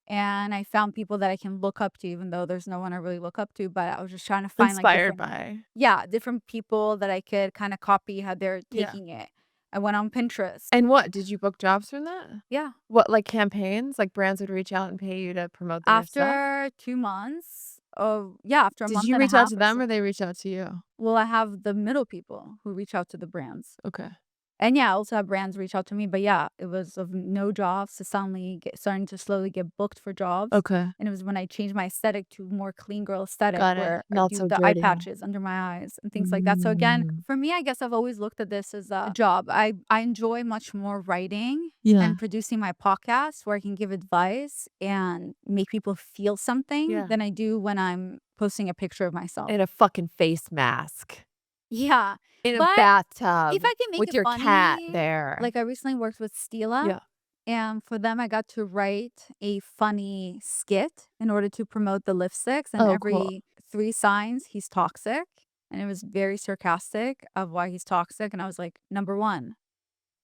and I found people that I can look up to, even though there's no one I really look up to, but I was just trying to find, like, Inspired different by. yeah, different people that I could kinda copy how they're Yeah. taking it. I went on Pinterest. And what, did you book jobs from that? Yeah. What, like, campaigns? Like, brands would reach out and pay you to promote their stuff? After 2 months of yeah, after a Did month you and a reach out half to or them so. or they reach out to you? Well, I have the middle people who reach out to the brands. Okay. And yeah, I also have brands reach out to me, but yeah, it was of no jobs to suddenly starting to slowly get booked for jobs. Okay. And it was when I changed my aesthetic to more clean girl aesthetic, Got it. where I Not do so the eye dirty. patches under my eyes and things like that. So again, Mm. for me, I guess I've always looked at this as a job. I enjoy much more writing Yeah. and producing my podcast where I can give advice and make people feel something Yeah. than I do when I'm posting a picture of myself. In a fucking face mask. Yeah. In a But if bathtub I can make with it your cat funny, there. like I recently worked with Stila, Yeah. and for them, I got to write a funny skit in order to promote the lipsticks. And Oh, cool. every 3 signs, he's toxic. And it was very sarcastic of why he's toxic. And I was like, number one,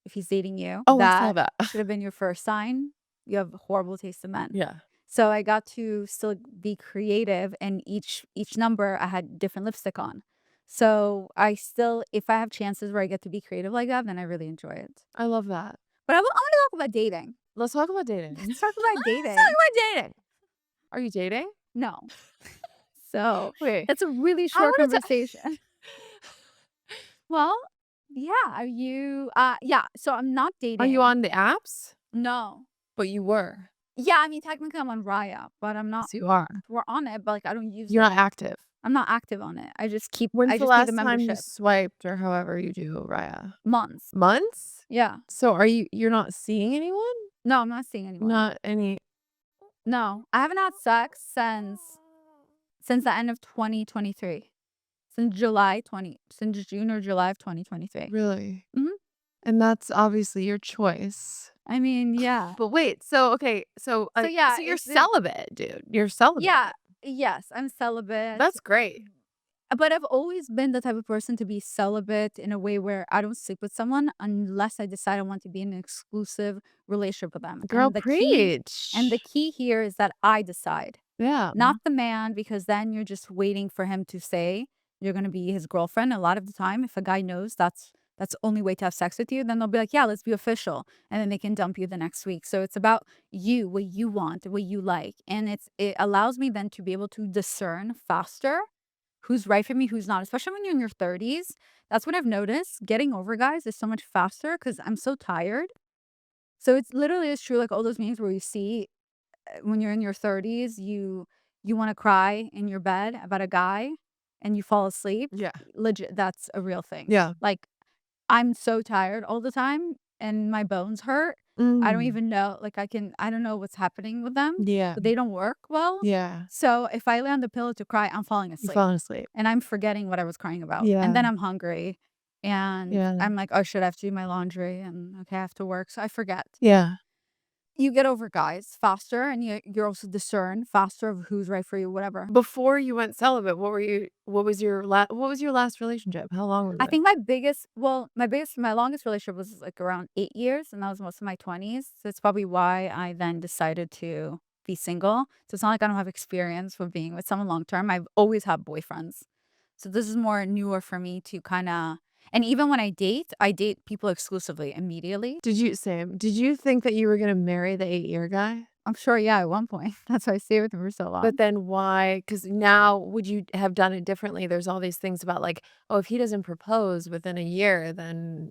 if he's dating you, Oh, I saw that that. should have been your first sign. You have horrible taste in men. Yeah. So I got to still be creative, and each number I had different lipstick on. So I still, if I have chances where I get to be creative like that, then I really enjoy it. I love that. But I want to talk about dating. Let's talk about dating. Let's talk about Let's dating. talk about dating. Are you dating? No. So Wait. that's a really I short wanna ta conversation. Well, yeah. Are you? Yeah. So I'm not Are you dating. on the apps? No. But you were. Yeah. I mean, technically, I'm on Raya, but I'm not. Yes, you are. We're on it, but like I don't use You're it. not active. I'm not active on it. I just keep. When's I the just pay the last time you membership. swiped or however you do, Raya? Months. Months? Yeah. So you're not seeing anyone? No, I'm not seeing anyone. Not any. No, I haven't had sex since the end of 2023. Since June or July of 2023. Really? Mhm. And that's obviously your choice. I mean, yeah. But wait, so okay, so, So yeah, so you're it's celibate, dude. You're celibate. yeah, yes, I'm celibate. That's great. But I've always been the type of person to be celibate in a way where I don't sleep with someone unless I decide I want to be in an exclusive relationship with them. Girl, preach. And the key here is that I decide, Yeah. not the man, because then you're just waiting for him to say you're going to be his girlfriend. A lot of the time, if a guy knows that's the only way to have sex with you, then they'll be like, yeah, let's be official. And then they can dump you the next week. So it's about you, what you want, what you like. And it allows me then to be able to discern faster who's right for me, who's not, especially when you're in your 30s. That's what I've noticed. Getting over guys is so much faster because I'm so tired. So it's literally is true, like all those memes where you see when you're in your 30s, you want to cry in your bed about a guy and you fall asleep. Yeah. Legit, that's a real thing. Yeah. Like I'm so tired all the time and my bones hurt. I don't Mm. even know, like I don't know what's happening with them, Yeah. but they don't work well. Yeah. So if I lay on the pillow to cry, I'm falling You're asleep falling asleep. and I'm forgetting what I was crying about. Yeah. And then I'm hungry and Yeah. I'm like, oh shit, I have to do my laundry and okay, I have to work. So I forget. Yeah. You get over guys faster and you're also discern faster of who's right for you, whatever. Before you went celibate, what was your last relationship? How long was I it? think my longest relationship was like around 8 years, and that was most of my 20s. So it's probably why I then decided to be single. So it's not like I don't have experience with being with someone long term. I've always had boyfriends. So this is more newer for me to kind of, and even when I date people exclusively immediately. Did you think that you were gonna marry the 8-year guy? I'm sure, yeah, at one point. That's why I stayed with him for so long. But then why? Because now would you have done it differently? There's all these things about like, oh, if he doesn't propose within a year, then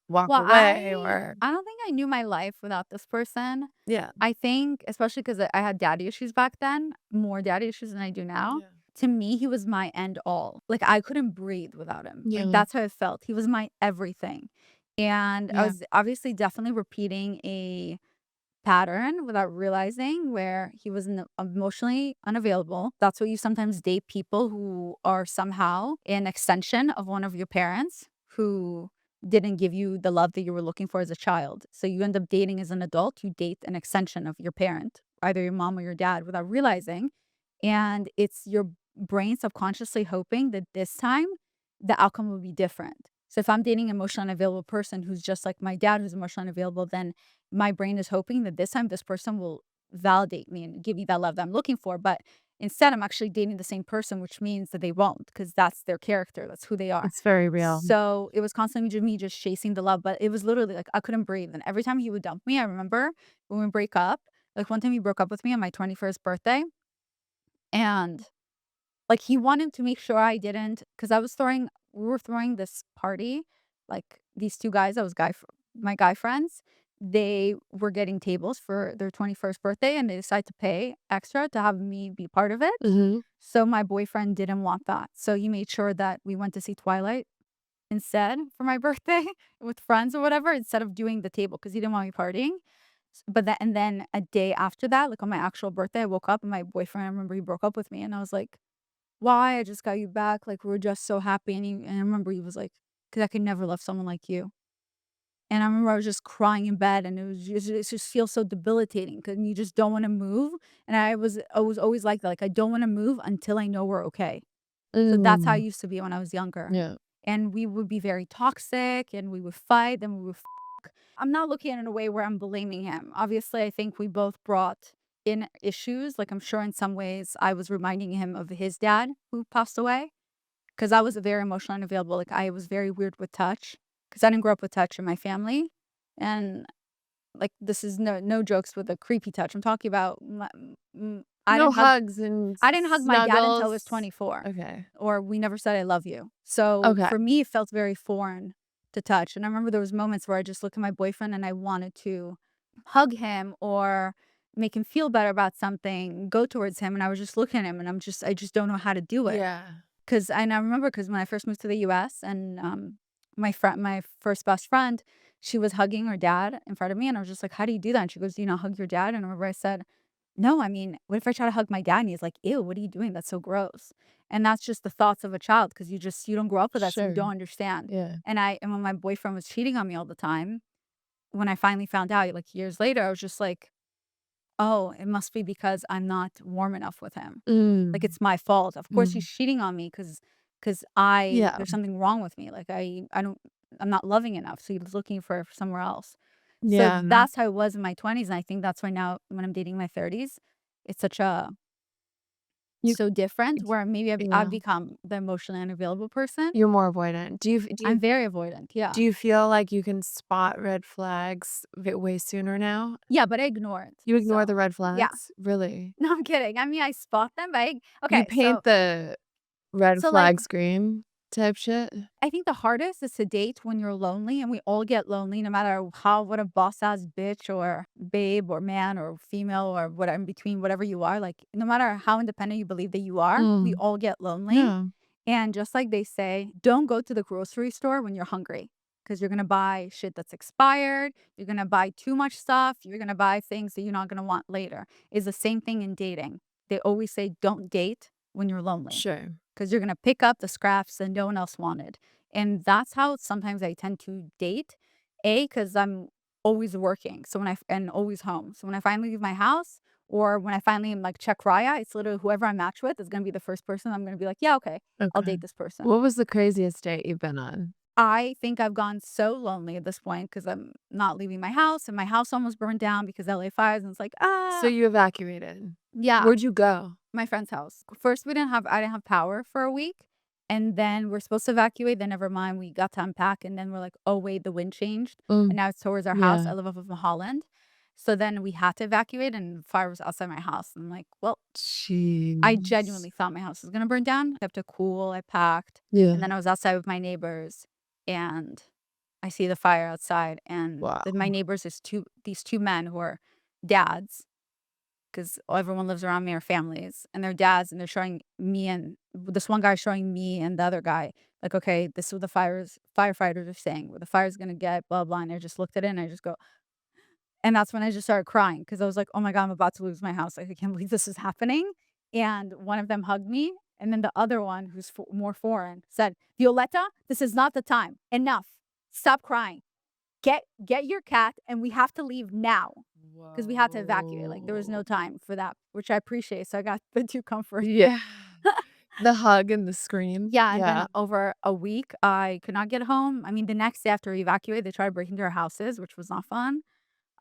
walk Well, away or I don't think I knew my life without this person. yeah. I think, especially because I had daddy issues back then, more daddy issues than I do now. Yeah. To me, he was my end all. Like I couldn't breathe without him. Yeah. Like that's how I felt. He was my everything. And I Yeah. was obviously definitely repeating a pattern without realizing where he was emotionally unavailable. That's why you sometimes date people who are somehow an extension of one of your parents who didn't give you the love that you were looking for as a child. So you end up dating as an adult, you date an extension of your parent, either your mom or your dad, without realizing. And it's your brain subconsciously hoping that this time the outcome will be different. So if I'm dating an emotionally unavailable person who's just like my dad who's emotionally unavailable, then my brain is hoping that this time this person will validate me and give me that love that I'm looking for. But instead, I'm actually dating the same person, which means that they won't, because that's their character. That's who they are. It's very real. So it was constantly me just chasing the love, but it was literally like I couldn't breathe. And every time he would dump me, I remember when we break up, like one time he broke up with me on my 21st birthday, and like, he wanted to make sure I didn't, because we were throwing this party, like, these 2 guys, I was my guy friends, they were getting tables for their 21st birthday, and they decided to pay extra to have me be part of it. Mhm. So my boyfriend didn't want that. So he made sure that we went to see Twilight instead for my birthday with friends or whatever, instead of doing the table, because he didn't want me partying. But then and then a day after that, like, on my actual birthday, I woke up and my boyfriend, I remember he broke up with me, and I was like, "Why? I just got you back, like, we were just so happy," and I remember he was like, "'Cause I could never love someone like you." And I remember I was just crying in bed, and it just feels so debilitating, 'cause you just don't wanna move, and I was always like that, like, I don't wanna move until I know we're okay. So that's how I Mm. used to be when I was younger, Yeah. and we would be very toxic, and we would fight, and we would I'm not looking at it in a way where I'm blaming him. Obviously, I think we both brought in issues. Like, I'm sure in some ways I was reminding him of his dad who passed away, because I was very emotional and available. Like, I was very weird with touch, because I didn't grow up with touch in my family. And like, this is no jokes with a creepy touch. I'm talking about No hugs and I didn't hug my dad until I was snuggles? 24, Okay. or we never said I love you. So Okay. for me, it felt very foreign to touch. And I remember there was moments where I just looked at my boyfriend and I wanted to hug him or make him feel better about something, go towards him, and I was just looking at him and I just don't know how to do it. Yeah. And I remember, because when I first moved to the US, and, my first best friend, she was hugging her dad in front of me, and I was just like, "How do you do that?" And she goes, "Do you not hug your dad?" And I remember I said, "No, I mean, what if I try to hug my dad?" And he's like, "Ew, what are you doing? That's so gross." And that's just the thoughts of a child, because you don't grow up with that, so you Sure. don't understand. Yeah. And when my boyfriend was cheating on me all the time, when I finally found out, like, years later, I was just like, "Oh, it must be because I'm not warm enough with him." Like, Mm. it's my fault. Of course, he's Mm. cheating on me because Yeah. there's something wrong with me. Like, I'm not loving enough, so he's looking for somewhere else. So Yeah. that's how it was in my 20s, and I think that's why now when I'm dating my 30s, it's You so different, where maybe I've yeah. become the emotionally unavailable person. You're more avoidant. I'm very avoidant, yeah. do you feel like you can spot red flags way sooner now? Yeah, but I ignore it, You ignore so the red yeah. flags? Really? No, I'm kidding. I mean, I spot them, but You okay, paint the red like flag scream type shit? I think the hardest is to date when you're lonely, and we all get lonely no matter what a boss ass bitch or babe or man or female or whatever in between, whatever you are, like, no matter how independent you believe that you are, we Mm. all get lonely. Yeah. And just like they say, don't go to the grocery store when you're hungry, because you're gonna buy shit that's expired, you're gonna buy too much stuff, you're gonna buy things that you're not gonna want later. Is the same thing in dating. They always say don't date when you're lonely, Sure. because you're gonna pick up the scraps that no one else wanted. And that's how sometimes I tend to date. Because I'm always working, and always home. So when I finally leave my house, or when I finally am like check Raya, it's literally whoever I match with is gonna be the first person I'm gonna be like, yeah, okay, I'll Okay. date this person. What was the craziest date you've been on? I think I've gone so lonely at this point because I'm not leaving my house, and my house almost burned down because LA fires, and it's like, So ah, you evacuated. yeah. Where'd you go? My friend's house. First, I didn't have power for a week, and then we're supposed to evacuate, then never mind, we got to unpack, and then we're like, "Oh, wait, the wind changed, and Mm. now it's towards our house." I Yeah. live off of Holland. So then we had to evacuate, and fire was outside my house. I'm like, "Well," I Jeez. genuinely thought my house was gonna burn down. Kept it cool, I packed, and Yeah. then I was outside with my neighbors, and I see the fire outside, and my Wow. neighbors is these 2 men who are dads, 'cause everyone lives around me are families, and they're dads, and they're showing me, and this one guy showing me and the other guy, like, "Okay, this is what the firefighters are saying, where the fire's gonna get, blah, blah," and I just looked at it, and I just go, and that's when I just started crying, because I was like, "Oh my god, I'm about to lose my house, like, I can't believe this is happening," and one of them hugged me, and then the other one, who's more foreign, said, "Violetta, this is not the time. Enough. Stop crying. Get your cat, and we have to leave now." 'Cause we had to evacuate, like, there was no Whoa. time for that, which I appreciate, so I got the 2 comforts. Yeah. The hug and the scream. Yeah, and Yeah. then over a week, I could not get home. I mean, the next day after we evacuated, they tried breaking into our houses, which was not fun.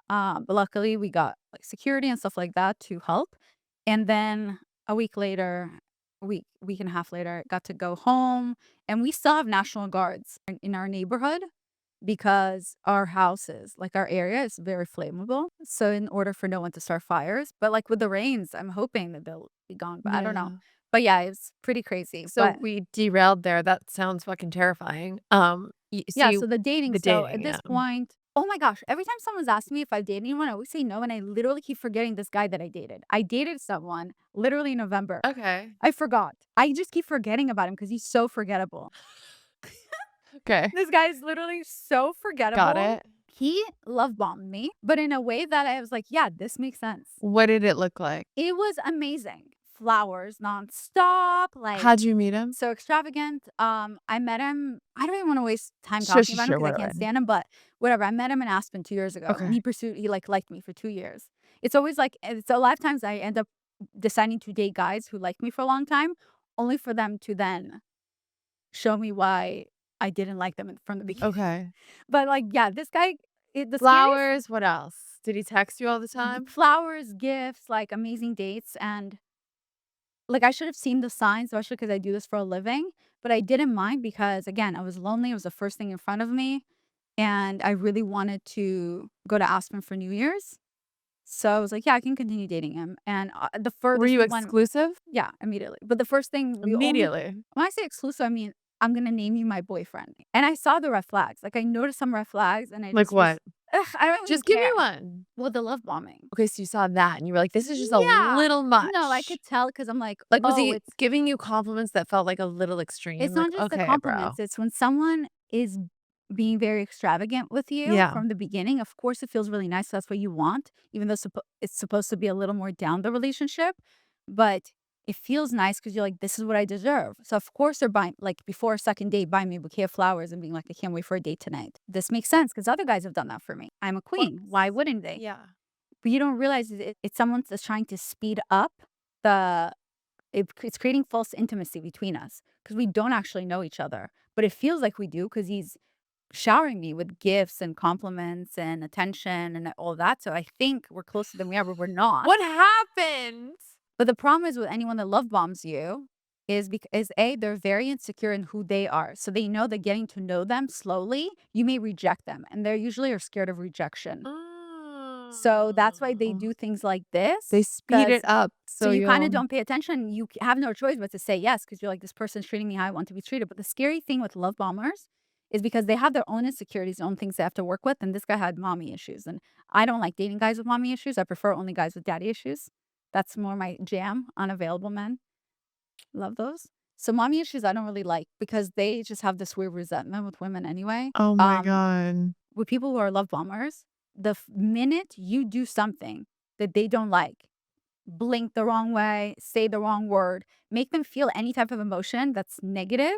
But luckily we got like security and stuff like that to help. And then a week later, week and a half later, got to go home, and we still have National Guards in our neighborhood because our houses, like our area, is very flammable. So in order for no one to start fires, but like with the rains, I'm hoping that they'll be gone. But I don't know. Yeah. But yeah, it's pretty crazy. So But we derailed there. That sounds fucking terrifying. So yeah, you so the dating. the So at dating, this yeah. point, oh my gosh, every time someone's asked me if I've dated anyone, I always say no, and I literally keep forgetting this guy that I dated. I dated someone literally in November. Okay. I forgot. I just keep forgetting about him because he's so forgettable. Okay. This guy is literally so Got forgettable. it. He love bombed me, but in a way that I was like, yeah, this makes sense. What did it look like? It was amazing. Flowers nonstop, like How'd you meet him? so extravagant. I met him. I don't even want to waste time Sure, talking sure, about him sure, because I whatever. can't stand him. But whatever. I met him in Aspen 2 years ago, and Okay. he like liked me for 2 years. It's always like it's a lot of times I end up deciding to date guys who like me for a long time, only for them to then show me why I didn't like them from the beginning. Okay. But like, yeah, this guy, the scariest Flowers, what else? Did he text you all the time? flowers, gifts, like amazing dates, and like, I should have seen the signs, especially because I do this for a living, but I didn't mind because, again, I was lonely, it was the first thing in front of me, and I really wanted to go to Aspen for New Year's. So I was like, "Yeah, I can continue dating him," and, the Were furthest you we went. exclusive? Yeah, immediately, but the first thing we only Immediately. when I say exclusive, I mean, "I'm gonna name you my boyfriend," and I saw the red flags, like, I noticed some red flags, and I Like just was what? ugh, I don't even Just give me care. one. Well, the love bombing. Okay, so you saw that and you were like, "This is just a Yeah. little No, I much." could tell because 'cause I'm like, Like, was "Oh, he giving you compliments that felt like a little extreme? it's Like, not just the "Okay, bro." compliments, it's when someone is being very extravagant with you Yeah. from the beginning, of course, it feels really nice, that's what you want, even though it's supposed to be a little more down the relationship, but it feels nice because 'cause you're like, "This is what I deserve." So, of course, they're buying like, before a second date, buying me a bouquet of flowers and being like, "I can't wait for a date tonight." This makes sense because other guys have done that for me. I'm a queen, why Course. wouldn't they? Yeah. But you don't realize it's someone that's trying to speed up the it's creating false intimacy between us because we don't actually know each other, but it feels like we do because he's showering me with gifts and compliments and attention and all that. So I think we're closer than we are, but we're not. What happened? But the problem is with anyone that love bombs you is because A, they're very insecure in who they are. So they know that getting to know them slowly, you may reject them. And they're usually are scared of rejection. So that's why they Oh. do things like this. They speed it Because up so so you kind of you'll don't pay attention. You have no choice but to say yes because you're like, this person's treating me how I want to be treated. But the scary thing with love bombers is because they have their own insecurities, own things they have to work with. And this guy had mommy issues. And I don't like dating guys with mommy issues. I prefer only guys with daddy issues. That's more my jam. Unavailable men. Love those. So mommy issues I don't really like because they just have this weird resentment with women anyway. Oh my god. With people who are love bombers, the minute you do something that they don't like, blink the wrong way, say the wrong word, make them feel any type of emotion that's negative,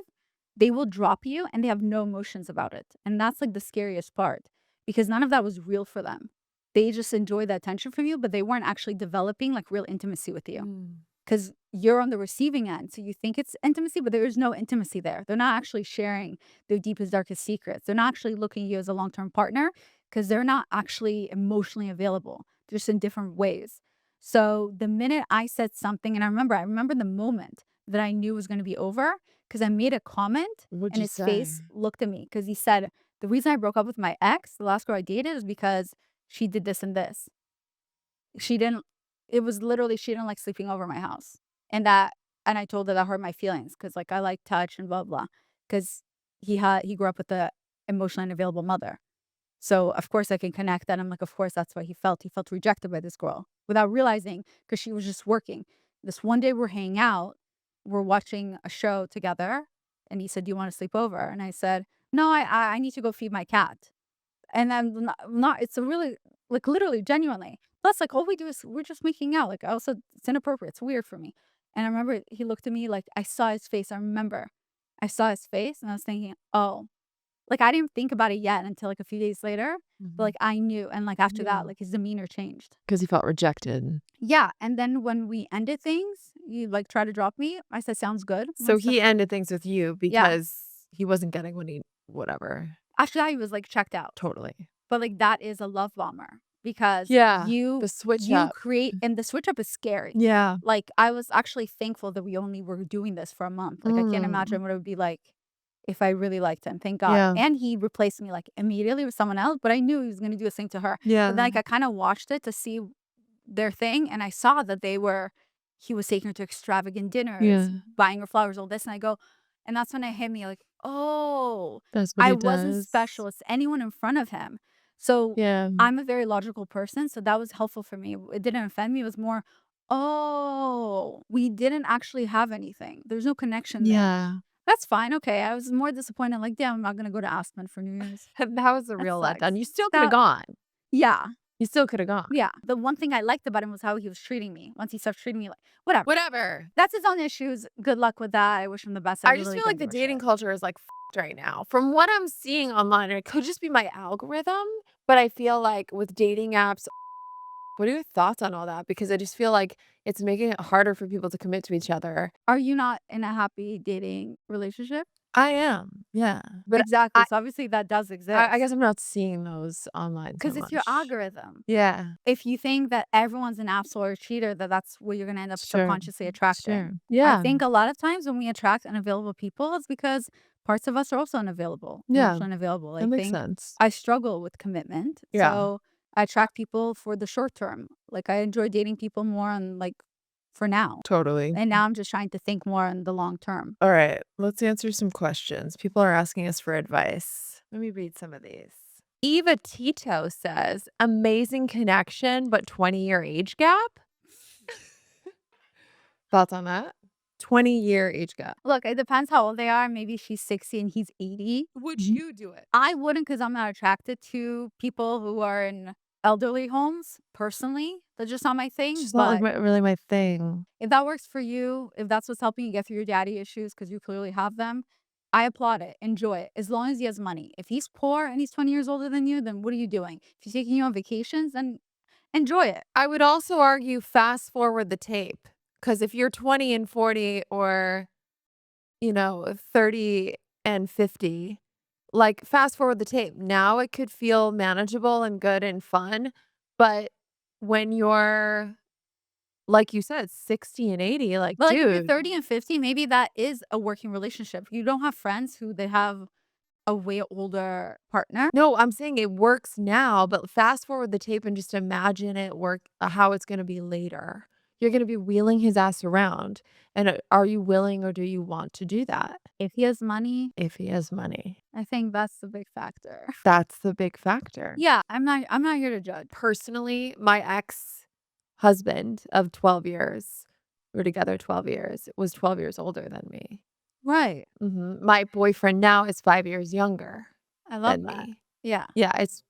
they will drop you and they have no emotions about it. And that's like the scariest part because none of that was real for them. They just enjoy the attention from you, but they weren't actually developing like real intimacy with you Mm. because you're on the receiving end. So you think it's intimacy, but there is no intimacy there. They're not actually sharing their deepest, darkest secrets. They're not actually looking at you as a long term partner because they're not actually emotionally available, just in different ways. So the minute I said something, and I remember the moment that I knew it was going to be over because I made a comment What'd and you his say? face looked at me because he said, the reason I broke up with my ex, the last girl I dated, is because she did this and this. She didn't it was literally she didn't like sleeping over my house, and I told her that hurt my feelings because like, I like touch and blah, blah, because he grew up with a emotionally unavailable mother. So, of course, I can connect that, I'm like, of course, that's what he felt. He felt rejected by this girl without realizing because she was just working. This one day we're hanging out, we're watching a show together, and he said, "Do you wanna sleep over?" And I said, "No, I need to go feed my cat." And I'm not it's a really like, literally, genuinely. Plus, like, all we do is we're just making out, like, also it's inappropriate, it's weird for me. And I remember he looked at me like I saw his face, I remember. I saw his face, and I was thinking, "Oh." Like, I didn't think about it yet until, like, a few days later, but, Mhm. like, I knew, and, like, after Yeah. that, like, his demeanor changed. 'Cause he felt rejected. Yeah, and then when we ended things, he, like, tried to drop me. I said, "Sounds good." So he ended things with you Yeah. because he wasn't getting what he whatever. After that, he was, like, checked out. Totally. But, like, that is a love bomber because Yeah, you the switch you up. create, and the switch up is scary. Yeah. Like, I was actually thankful that we only were doing this for a month. Like, I can't Mm. imagine what it would be like if I really liked him, thank God. Yeah. And he replaced me, like, immediately with someone else, but I knew he was gonna do the same to her. But then, Yeah. like, I kinda watched it to see their thing, and I saw that he was taking her to extravagant dinners, Yeah. buying her flowers, all this, and I go, and that's when it hit me, like, "Oh, That's what I he wasn't does. special as anyone in front of him." So, Yeah. I'm a very logical person, so that was helpful for me. It didn't offend me, it was more, "Oh, we didn't actually have anything. There's no connection there." Yeah. That's fine, okay. I was more disappointed, like, "Damn, I'm not gonna go to Aspen for New Year's." That was a That real letdown. sucks. You still coulda That gone. Yeah. You still coulda gone. Yeah, the one thing I liked about him was how he was treating me. Once he started treating me like whatever. Whatever. That's his own issues. Good luck with that. I wish him the best. I I just literally feel don't like the give a dating shit. culture is, like, right now. From what I'm seeing online, it could just be my algorithm, but I feel like with dating apps, what are your thoughts on all that? Because I just feel like it's making it harder for people to commit to each other. Are you not in a happy dating relationship? I am, yeah, but Exactly. I So obviously that does I guess exist. I'm not seeing those online so Because it's your much. algorithm. Yeah, If you think that everyone's an asshole or a cheater, that's what you're gonna end up sure, subconsciously attracting. sure. I Yeah, think a lot of times when we attract unavailable people, it's because parts of us are also unavailable, yeah, emotionally unavailable. that I makes think sense. I struggle with commitment, Yeah, so I attract people for the short term. Like, I enjoy dating people more on, like, for now, totally. and now I'm just trying to think more on the long term. Alright, let's answer some questions. People are asking us for advice. Let me read some of these. Eva Tito says, "Amazing connection, but 20-year age gap?" Thoughts on that? 20-year age gap. Look, it depends how old they are. Maybe she's 60 and he's 80. Would you do it? I wouldn't, because 'cause I'm not attracted to people who are in elderly homes, personally. That's just not my It's thing, just not, like, but my really my thing. if that works for you, if that's what's helping you get through your daddy issues, because you clearly have them, I applaud it, enjoy it, as long as he has money. If he's poor and he's 20 years older than you, then what are you doing? If he's taking you on vacations, then enjoy it. I would also argue fast forward the tape, because if you're 20 and 40 or, 30 and 50, like, fast forward the tape. Now it could feel manageable and good and fun, but when you're, like you said, 60 and 80, like, But, like, if you're dude. 30 and 50, maybe that is a working relationship. You don't have friends who they have a way older partner. No, I'm saying it works now, but fast forward the tape and just imagine it work how it's gonna be later. You're gonna be wheeling his ass around, and, are you willing or do you want to do that? If he has money, If he has money. I think that's the big factor. That's the big factor. Yeah, I'm not here to judge. Personally, my ex-husband of 12 years, we were together 12 years, was 12 years older than me. Right. Mhm. My boyfriend now is 5 years younger I love than that. me. Yeah. Yeah, it's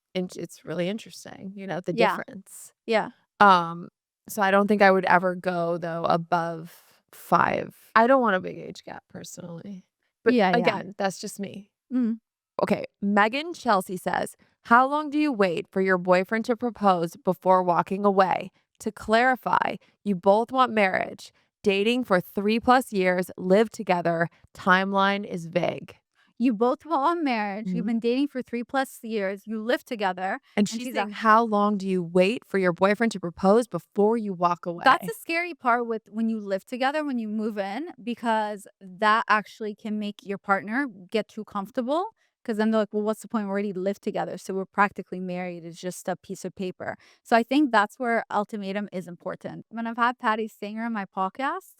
really interesting, the Yeah. difference. Yeah. Um, so I don't think I would ever go, though, above 5. I don't want a big age gap personally. But Yeah, yeah. again, that's just me. Mm. Okay, Megan Chelsea says, "How long do you wait for your boyfriend to propose before walking away? To clarify, you both want marriage, dating for 3 plus years, live together, timeline is vague." You both want marriage, you've Mhm. been dating for 3 plus years, you live together, And and she's she's saying, "How long do you wait for your boyfriend to propose before you walk that's away?" the scary part with when you live together, when you move in, because that actually can make your partner get too comfortable. Because then they're like, well, what's the point? We already live together. So we're practically married. It's just a piece of paper. So I think that's where ultimatum is important. When I've had Patty Singer on my podcast,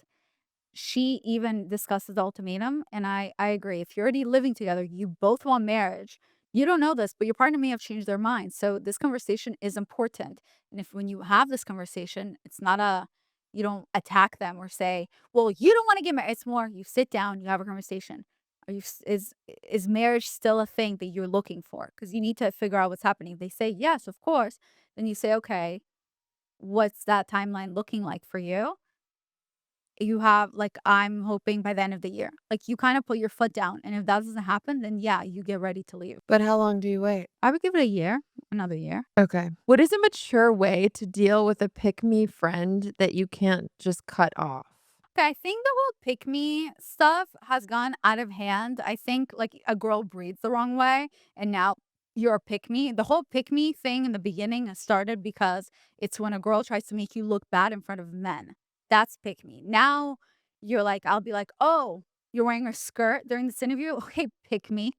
she even discusses the ultimatum, and I agree. If you're already living together, you both want marriage. You don't know this, but your partner may have changed their mind. So this conversation is important. And if when you have this conversation, it's not a you don't attack them or say, "Well, you don't want to get married." It's more you sit down, you have a conversation. Is marriage still a thing that you're looking for? Because you need to figure out what's happening. If they say yes, of course. Then you say, okay, what's that timeline looking like for you? You have like, I'm hoping by the end of the year. Like, you kinda put your foot down, and if that doesn't happen, then yeah, you get ready to leave. But how long do you wait? I would give it a year, another year. Okay. What is a mature way to deal with a pick-me friend that you can't just cut off? Okay, I think the whole pick me stuff has gone out of hand. I think, like, a girl breathes the wrong way, and now you're a pick me. The whole pick me thing in the beginning started because it's when a girl tries to make you look bad in front of men. That's pick me. Now you're like, I'll be like, oh, you're wearing a skirt during this interview? Okay, pick me.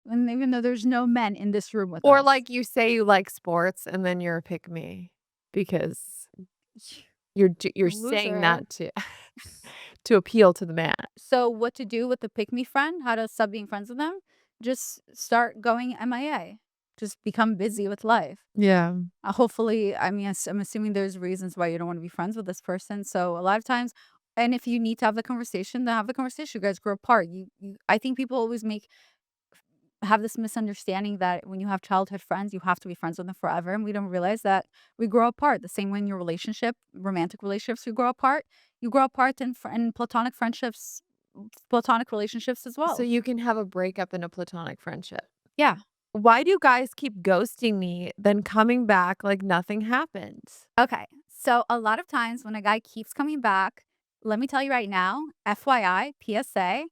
And even though there's no men in this room with Or, us. like, you say you like sports, and then you're a pick me because you're saying Loser. that to to appeal to the man. So what to do with the pick me friend? How to stop being friends with them? Just start going MIA. Just become busy with life. Yeah. Hopefully, I mean, I'm assuming there's reasons why you don't want to be friends with this person. So a lot of times, and if you need to have the conversation, then have the conversation. You guys grow apart. I think people always have this misunderstanding that when you have childhood friends, you have to be friends with them forever, and we don't realize that we grow apart. The same way in your relationship, romantic relationships, you grow apart. You grow apart in platonic friendships, platonic relationships as So well. you can have a breakup in a platonic friendship. Yeah. Why do guys keep ghosting me, then coming back like nothing happened? Okay. So a lot of times when a guy keeps coming back, let me tell you right now, FYI, PSA,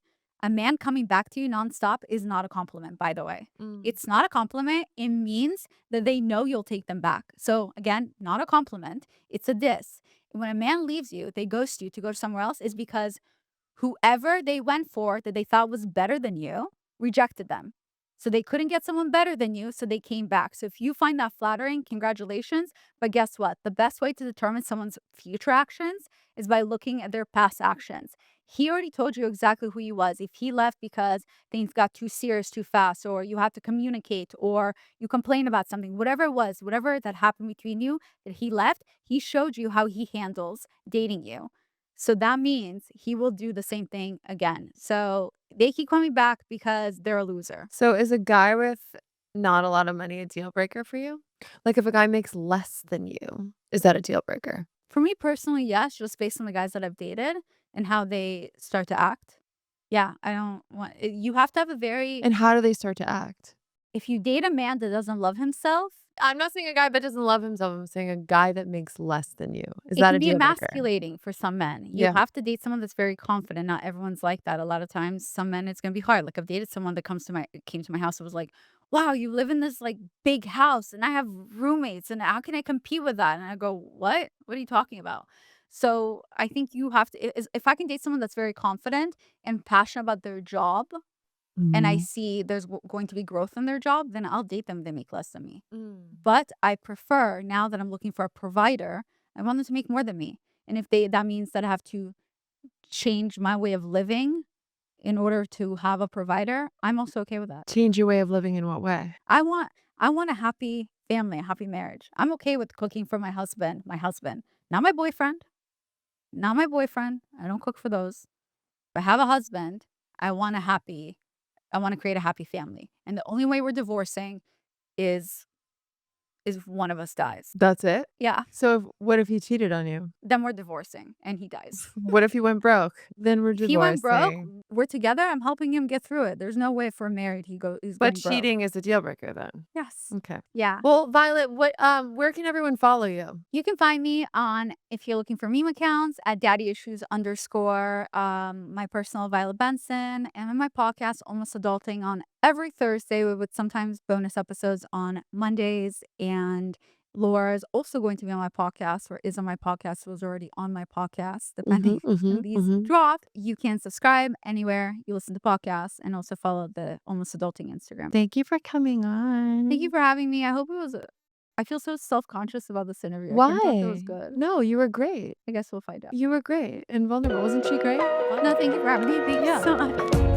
a man coming back to you nonstop is not a compliment, by the way. Mm. It's not a compliment. It means that they know you'll take them back. So again, not a compliment. It's a diss. When a man leaves you, they ghost you to go somewhere else is because whoever they went for that they thought was better than you rejected them. So they couldn't get someone better than you, so they came back. So if you find that flattering, congratulations. But guess what? The best way to determine someone's future actions is by looking at their past actions. He already told you exactly who he was. If he left because things got too serious too fast, or you had to communicate, or you complain about something, whatever it was, whatever that happened between you, that he left, he showed you how he handles dating you. So that means he will do the same thing again. So they keep coming back because they're a loser. So is a guy with not a lot of money a deal breaker for you? Like if a guy makes less than you, is that a deal breaker? For me personally, yes, just based on the guys that I've dated and how they start to act. Yeah, I don't want you have to have a very And how do they start to act? if you date a man that doesn't love himself, I'm not saying a guy that doesn't love himself. I'm saying a guy that makes less than you. Is it that can a be deal breaker? emasculating for some men. You Yeah. have to date someone that's very confident. Not everyone's like that. A lot of times, some men it's gonna be hard. Like I've dated someone that came to my house and was like, "Wow, you live in this like big house, and I have roommates, and how can I compete with that?" And I go, "What? What are you talking about?" So I think you have to. If I can date someone that's very confident and passionate about their job, and I Mhm. see there's going to be growth in their job, then I'll date them. If they make less than me. Mm. But I prefer now that I'm looking for a provider, I want them to make more than me. And if that means that I have to change my way of living in order to have a provider, I'm also okay with that. Change your way of living in what way? I want I want a happy family, a happy marriage. I'm okay with cooking for my husband, not my boyfriend, not my boyfriend. I don't cook for those. If I have a husband, I want a happy I want to create a happy family. And the only way we're divorcing is if one of us dies. That's it? Yeah. So what if he cheated on you? Then we're divorcing and he dies. What if he went broke? Then we're If he went broke, divorcing. we're together, I'm helping him get through it. There's no way if we're married he's But going broke. cheating is a deal breaker then. Yes. Okay. Yeah. Well, Violet, where can everyone follow you? You can find me on if you're looking for meme accounts at daddy issues underscore my personal Violet Benson and in my podcast Almost Adulting on every Thursday with sometimes bonus episodes on Mondays and Laura's also going to be on my podcast or is on my podcast, was already on my podcast, depending when these Mhm. drop. You can subscribe anywhere you listen to podcasts and also follow the Almost Adulting Instagram. Thank you for coming on. Thank you for having me. I hope it was, I feel so self-conscious about this interview. I can't tell if it was Why? good. No, you were great. I guess we'll find out. You were great and vulnerable. Wasn't she great? No, thank you for having me. Thank you Yeah. so much.